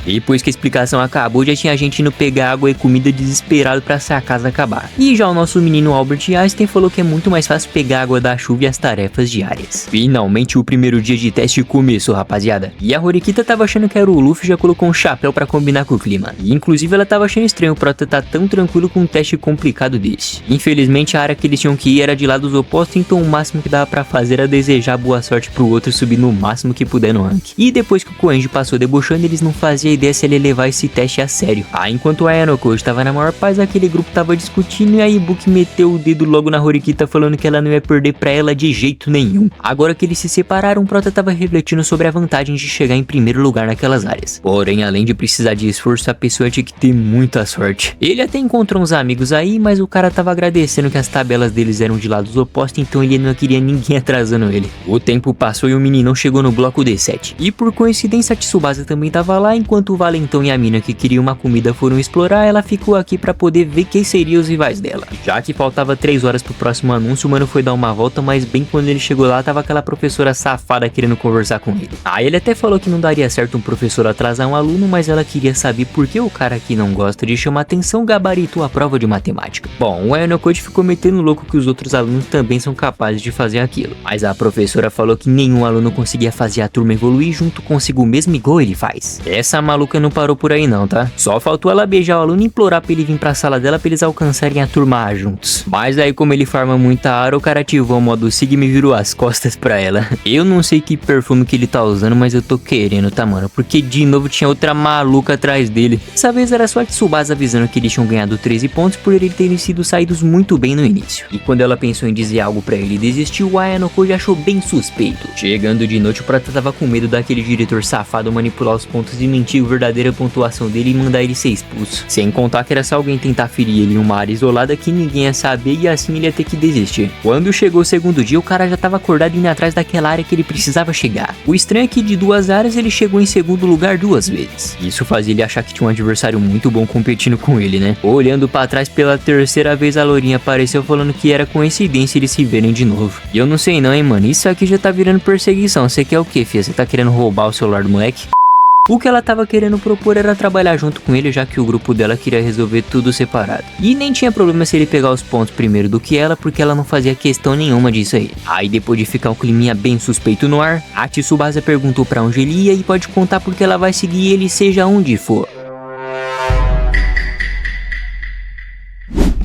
Depois que a explicação acabou, já tinha gente indo pegar água e comida desesperado pra essa casa acabar. E já o nosso menino Albert Einstein falou que é muito mais fácil pegar água da chuva e as tarefas diárias. Finalmente o primeiro dia de teste começou, rapaziada. E a Horikita tava achando que era o Luffy, já colocou um chapéu pra combinar com o clima. E inclusive ela tava achando estranho o Prota tá tão tranquilo com um teste complicado desse. Infelizmente a área que eles tinham que ir era de lados opostos, então o máximo que dava pra fazer era desejar boa sorte pro outro subir no máximo que puder no rank. E depois que o Koenji passou debochando, eles não faziam a ideia se ele levar esse teste a sério. Enquanto a Ayano estava na maior paz, aquele grupo tava discutindo e a Ibuki meteu o dedo logo na Horikita falando que ela não ia perder pra ela de jeito nenhum. Agora que eles se separaram, o Prota tava refletindo sobre a vantagem de chegar em primeiro lugar naquelas áreas. Porém, além de precisar de esforço, a pessoa tinha que ter muita sorte. Ele até encontrou uns amigos aí, mas o cara tava agradecendo que as tabelas deles eram de lados opostos, então ele não queria ninguém atrasando ele. O tempo passou e o meninão chegou no bloco D7. E por coincidência, a Tsubasa também tava lá, enquanto o Valentão e a mina que queria uma comida foram explorar, ela ficou aqui pra poder ver quem seriam os rivais dela. Já que faltava 3 horas pro próximo anúncio, o mano foi dar uma volta, mas bem quando ele chegou lá, tava aquela professora safada querendo conversar com ele. Ele até falou que não daria certo um professor atrasar um aluno, mas ela queria saber por que o cara que não gosta de chamar atenção gabaritou a prova de matemática. Bom, o Ayano ficou metendo louco que os outros alunos também são capazes de fazer aquilo, mas a professora falou que nenhum aluno conseguia fazer a turma evoluir junto consigo mesmo igual ele faz. Essa maluca não parou por aí não, tá? Só faltou ela beijar o aluno e implorar pra ele vir pra sala dela pra eles alcançarem a turma A juntos. Mas aí como ele farma muita ara, o cara ativou o modo Sigma e virou as costas pra ela. Eu não sei que perfume que ele tá usando, mas eu tô querendo, tá, mano? Porque de novo tinha outra maluca atrás dele. Dessa vez era só a Tsubasa avisando que eles tinham ganhado 13 pontos por ele terem sido saídos muito bem no início. E quando ela pensou em dizer algo pra ele e desistiu, o Ayano já achou bem suspeito. Chegando de noite, o Prata tava com medo daquele diretor safado manipular os pontos e mentir a verdadeira pontuação dele e mandar ele ser expulso. Sem contar que era só alguém tentar ferir ele em uma área isolada que ninguém ia saber e assim ele ia ter que desistir. Quando chegou o segundo dia, o cara já tava acordado indo atrás daquela área que ele precisava chegar. O estranho é que de 2 áreas ele chegou em segundo lugar 2 vezes. Isso fazia ele achar que tinha um adversário muito bom competindo com ele, né? Olhando pra trás pela 3ª vez, a lourinha apareceu falando que era coincidência eles se verem de novo. E eu não sei não, hein, mano. Isso aqui já tá virando perseguição. Você quer o quê, filha? Você tá querendo roubar o celular do moleque? O que ela tava querendo propor era trabalhar junto com ele, já que o grupo dela queria resolver tudo separado. E nem tinha problema se ele pegar os pontos primeiro do que ela, porque ela não fazia questão nenhuma disso aí. Aí depois de ficar um climinha bem suspeito no ar, a Tsubasa perguntou pra onde ele ia e pode contar porque ela vai seguir ele seja onde for.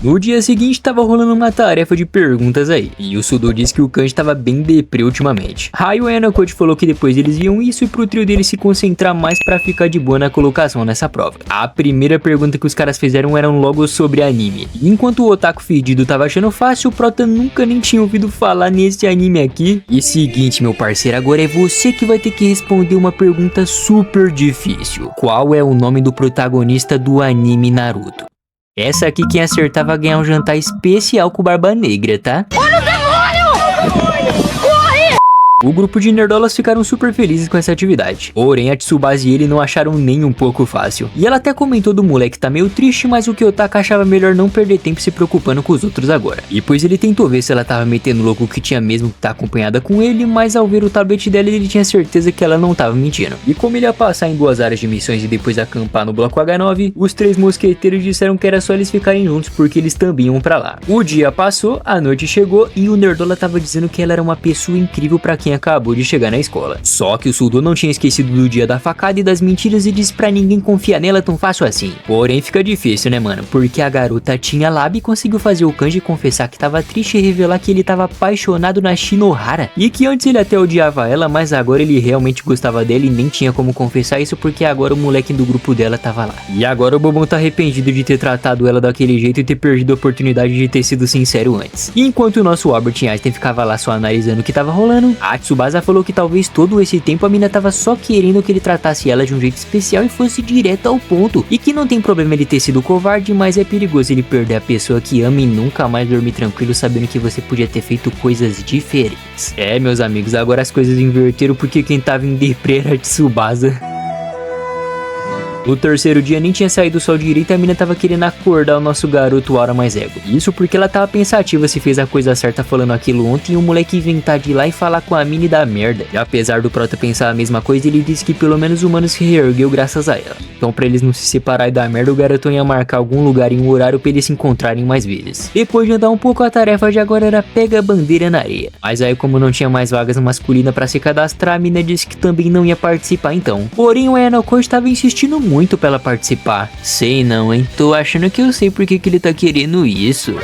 No dia seguinte tava rolando uma tarefa de perguntas aí, e o Sudo disse que o Kanji tava bem deprê ultimamente. Aí o Enokoji falou que depois eles viam isso e pro trio dele se concentrar mais pra ficar de boa na colocação nessa prova. A primeira pergunta que os caras fizeram eram logo sobre anime. E enquanto o otaku fedido tava achando fácil, o Prota nunca nem tinha ouvido falar nesse anime aqui. E seguinte, meu parceiro, agora é você que vai ter que responder uma pergunta super difícil. Qual é o nome do protagonista do anime Naruto? Essa aqui quem acertar vai ganhar um jantar especial com Barba Negra, tá? Olha o demônio! Corre! O grupo de nerdolas ficaram super felizes com essa atividade. Porém, a Tsubasa e ele não acharam nem um pouco fácil. E ela até comentou do moleque tá meio triste, mas o Kiyotaka achava melhor não perder tempo se preocupando com os outros agora. E pois ele tentou ver se ela tava metendo louco que tinha mesmo que tá acompanhada com ele, mas ao ver o tablet dela ele tinha certeza que ela não tava mentindo. E como ele ia passar em 2 áreas de missões e depois acampar no bloco H9, os 3 mosqueteiros disseram que era só eles ficarem juntos porque eles também iam pra lá. O dia passou, a noite chegou e o nerdola tava dizendo que ela era uma pessoa incrível pra quem acabou de chegar na escola. Só que o Sudo não tinha esquecido do dia da facada e das mentiras e disse pra ninguém confiar nela tão fácil assim. Porém fica difícil, né mano, porque a garota tinha lábio e conseguiu fazer o Kanji confessar que tava triste e revelar que ele tava apaixonado na Shinohara. E que antes ele até odiava ela, mas agora ele realmente gostava dela e nem tinha como confessar isso porque agora o moleque do grupo dela tava lá. E agora o bobão tá arrependido de ter tratado ela daquele jeito e ter perdido a oportunidade de ter sido sincero antes. E enquanto o nosso Albert Einstein ficava lá só analisando o que tava rolando, a Tsubasa falou que talvez todo esse tempo a mina tava só querendo que ele tratasse ela de um jeito especial e fosse direto ao ponto. E que não tem problema ele ter sido covarde, mas é perigoso ele perder a pessoa que ama e nunca mais dormir tranquilo sabendo que você podia ter feito coisas diferentes. É, meus amigos, agora as coisas inverteram porque quem tava em deprê era a Tsubasa. No terceiro dia nem tinha saído o sol direito e a mina tava querendo acordar o nosso garoto Aura mais ego. Isso porque ela tava pensativa se fez a coisa certa falando aquilo ontem e o moleque inventar de ir lá e falar com a mina e dar merda. E apesar do Prota pensar a mesma coisa, ele disse que pelo menos o mano se reergueu graças a ela. Então pra eles não se separar e dar merda, o garotão ia marcar algum lugar em um horário pra eles se encontrarem mais vezes. Depois de andar um pouco, a tarefa de agora era pega a bandeira na areia. Mas aí como não tinha mais vagas masculinas pra se cadastrar, a mina disse que também não ia participar então. Porém o Enokoji estava insistindo muito pra ela participar. Sei não, hein? Tô achando que eu sei porque que ele tá querendo isso.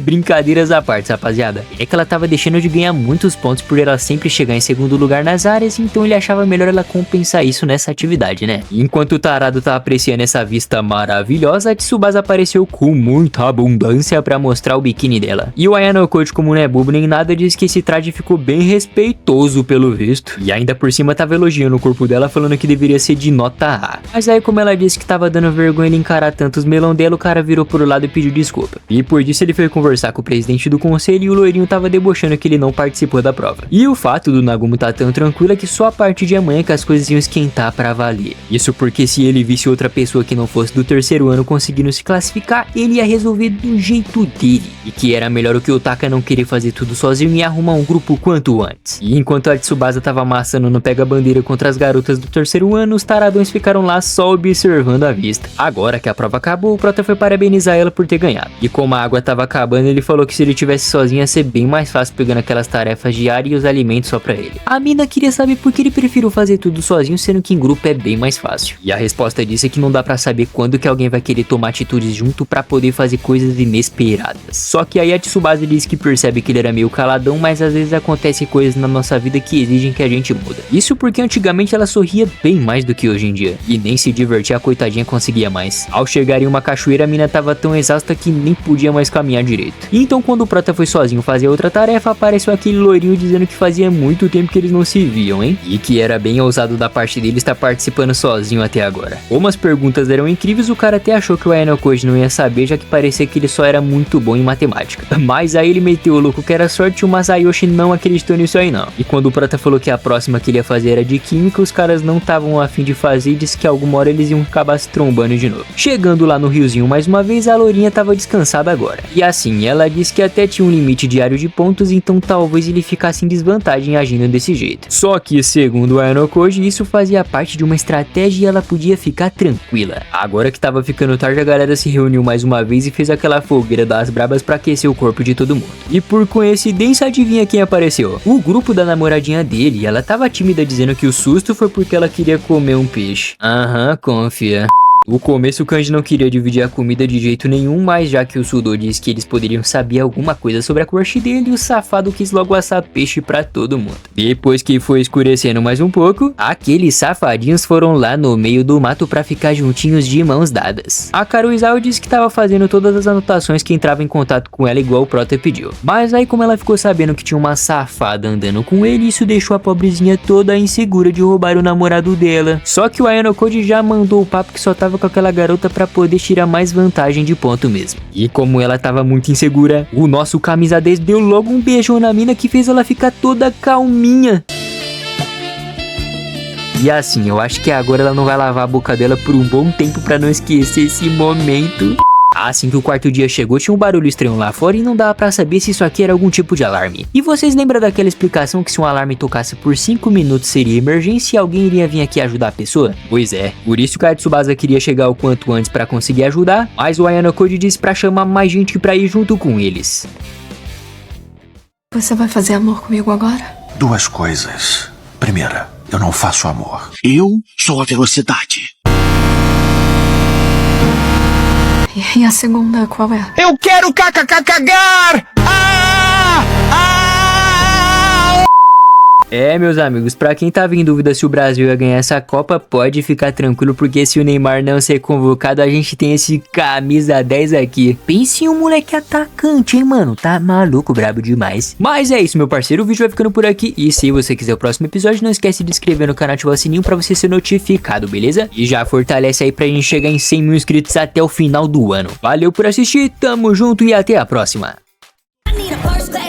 Brincadeiras à parte, rapaziada. É que ela tava deixando de ganhar muitos pontos por ela sempre chegar em segundo lugar nas áreas, então ele achava melhor ela compensar isso nessa atividade, né? Enquanto o tarado tá apreciando essa vista maravilhosa, a Tsubasa apareceu com muita abundância pra mostrar o biquíni dela. E o Enokoji, como não é bobo nem nada, diz que esse traje ficou bem respeitoso pelo visto. E ainda por cima tava elogiando o corpo dela, falando que deveria ser de nota A. Mas aí como ela disse que tava dando vergonha ele encarar tantos melão dela, o cara virou pro lado e pediu desculpa. E por disso ele foi conversar com o presidente do conselho e o loirinho tava debochando que ele não participou da prova. E o fato do Nagumo tá tão tranquilo é que só a partir de amanhã que as coisas iam esquentar pra valer. Isso porque se ele visse outra pessoa que não fosse do terceiro ano conseguindo se classificar, ele ia resolver do jeito dele. E que era melhor o Kiyotaka não querer fazer tudo sozinho e arrumar um grupo quanto antes. E enquanto a Tsubasa tava amassando no pega-bandeira contra as garotas do terceiro ano, os taradões ficaram lá só observando a vista. Agora que a prova acabou, o Prota foi parabenizar ela por ter ganhado. E como a água tava acabando, ele falou que se ele tivesse sozinho ia ser bem mais fácil pegando aquelas tarefas diárias e os alimentos só pra ele. A mina queria saber por que ele preferiu fazer tudo sozinho, sendo que em grupo é bem mais fácil. E a resposta disso é que não dá pra saber quando que alguém vai querer tomar atitudes junto pra poder fazer coisas inesperadas. Só que aí a Tsubasa diz que percebe que ele era meio caladão, mas às vezes acontecem coisas na nossa vida que exigem que a gente muda. Isso porque antigamente ela sorria bem mais do que hoje em dia. E nem se divertir a coitadinha conseguia mais. Ao chegar em uma cachoeira, a mina tava tão exausta que nem podia mais caminhar direito. E então quando o Prota foi sozinho fazer outra tarefa, apareceu aquele loirinho dizendo que fazia muito tempo que eles não se viam, hein? E que era bem ousado da parte dele estar participando sozinho até agora. Como as perguntas eram incríveis, o cara até achou que o Ayano Koji não ia saber, já que parecia que ele só era muito bom em matemática. Mas aí ele meteu o louco que era sorte e o Masayoshi não acreditou nisso aí não. E quando o prota falou que a próxima que ele ia fazer era de química, os caras não estavam a fim de fazer e disse que alguma hora eles iam acabar se trombando de novo. Chegando lá no riozinho mais uma vez, a lourinha tava descansada agora. E assim, ela disse que até tinha um limite diário de pontos, então talvez ele ficasse em desvantagem agindo desse jeito. Só que, segundo o Ayano Koji, isso fazia parte de uma estratégia e ela podia ficar tranquila. Agora que tava ficando tarde, a galera se reuniu mais uma vez e fez aquela fogueira das brabas pra aquecer o corpo de todo mundo. E por coincidência, adivinha quem apareceu? O grupo da namoradinha dele. Ela tava tímida dizendo que o susto foi porque ela queria comer um peixe. Aham, confia. No começo o Kanji não queria dividir a comida de jeito nenhum, mas já que o Sudo disse que eles poderiam saber alguma coisa sobre a crush dele, o safado quis logo assar peixe pra todo mundo. Depois que foi escurecendo mais um pouco, aqueles safadinhos foram lá no meio do mato pra ficar juntinhos de mãos dadas. A Karuizawa disse que tava fazendo todas as anotações que entrava em contato com ela igual o Prota pediu. Mas aí como ela ficou sabendo que tinha uma safada andando com ele, isso deixou a pobrezinha toda insegura de roubar o namorado dela. Só que o Ayano Koji já mandou o papo que só tava com aquela garota pra poder tirar mais vantagem de ponto mesmo. E como ela tava muito insegura, o nosso camisa 10 deu logo um beijão na mina que fez ela ficar toda calminha. E assim, eu acho que agora ela não vai lavar a boca dela por um bom tempo pra não esquecer esse momento. Assim que o quarto dia chegou, tinha um barulho estranho lá fora e não dava pra saber se isso aqui era algum tipo de alarme. E vocês lembram daquela explicação que se um alarme tocasse por 5 minutos seria emergência e alguém iria vir aqui ajudar a pessoa? Pois é, por isso que a Tsubasa queria chegar o quanto antes pra conseguir ajudar, mas o Ayano Koji disse pra chamar mais gente pra ir junto com eles. Você vai fazer amor comigo agora? Duas coisas. Primeira, eu não faço amor. Eu sou a velocidade. E a segunda qual é? Eu quero cagar! É, meus amigos, pra quem tava em dúvida se o Brasil ia ganhar essa Copa, pode ficar tranquilo, porque se o Neymar não ser convocado, a gente tem esse camisa 10 aqui. Pense em um moleque atacante, hein, mano? Tá maluco, brabo demais. Mas é isso, meu parceiro, o vídeo vai ficando por aqui. E se você quiser o próximo episódio, não esquece de se inscrever no canal e ativar o sininho pra você ser notificado, beleza? E já fortalece aí pra gente chegar em 100 mil inscritos até o final do ano. Valeu por assistir, tamo junto e até a próxima. I need a first class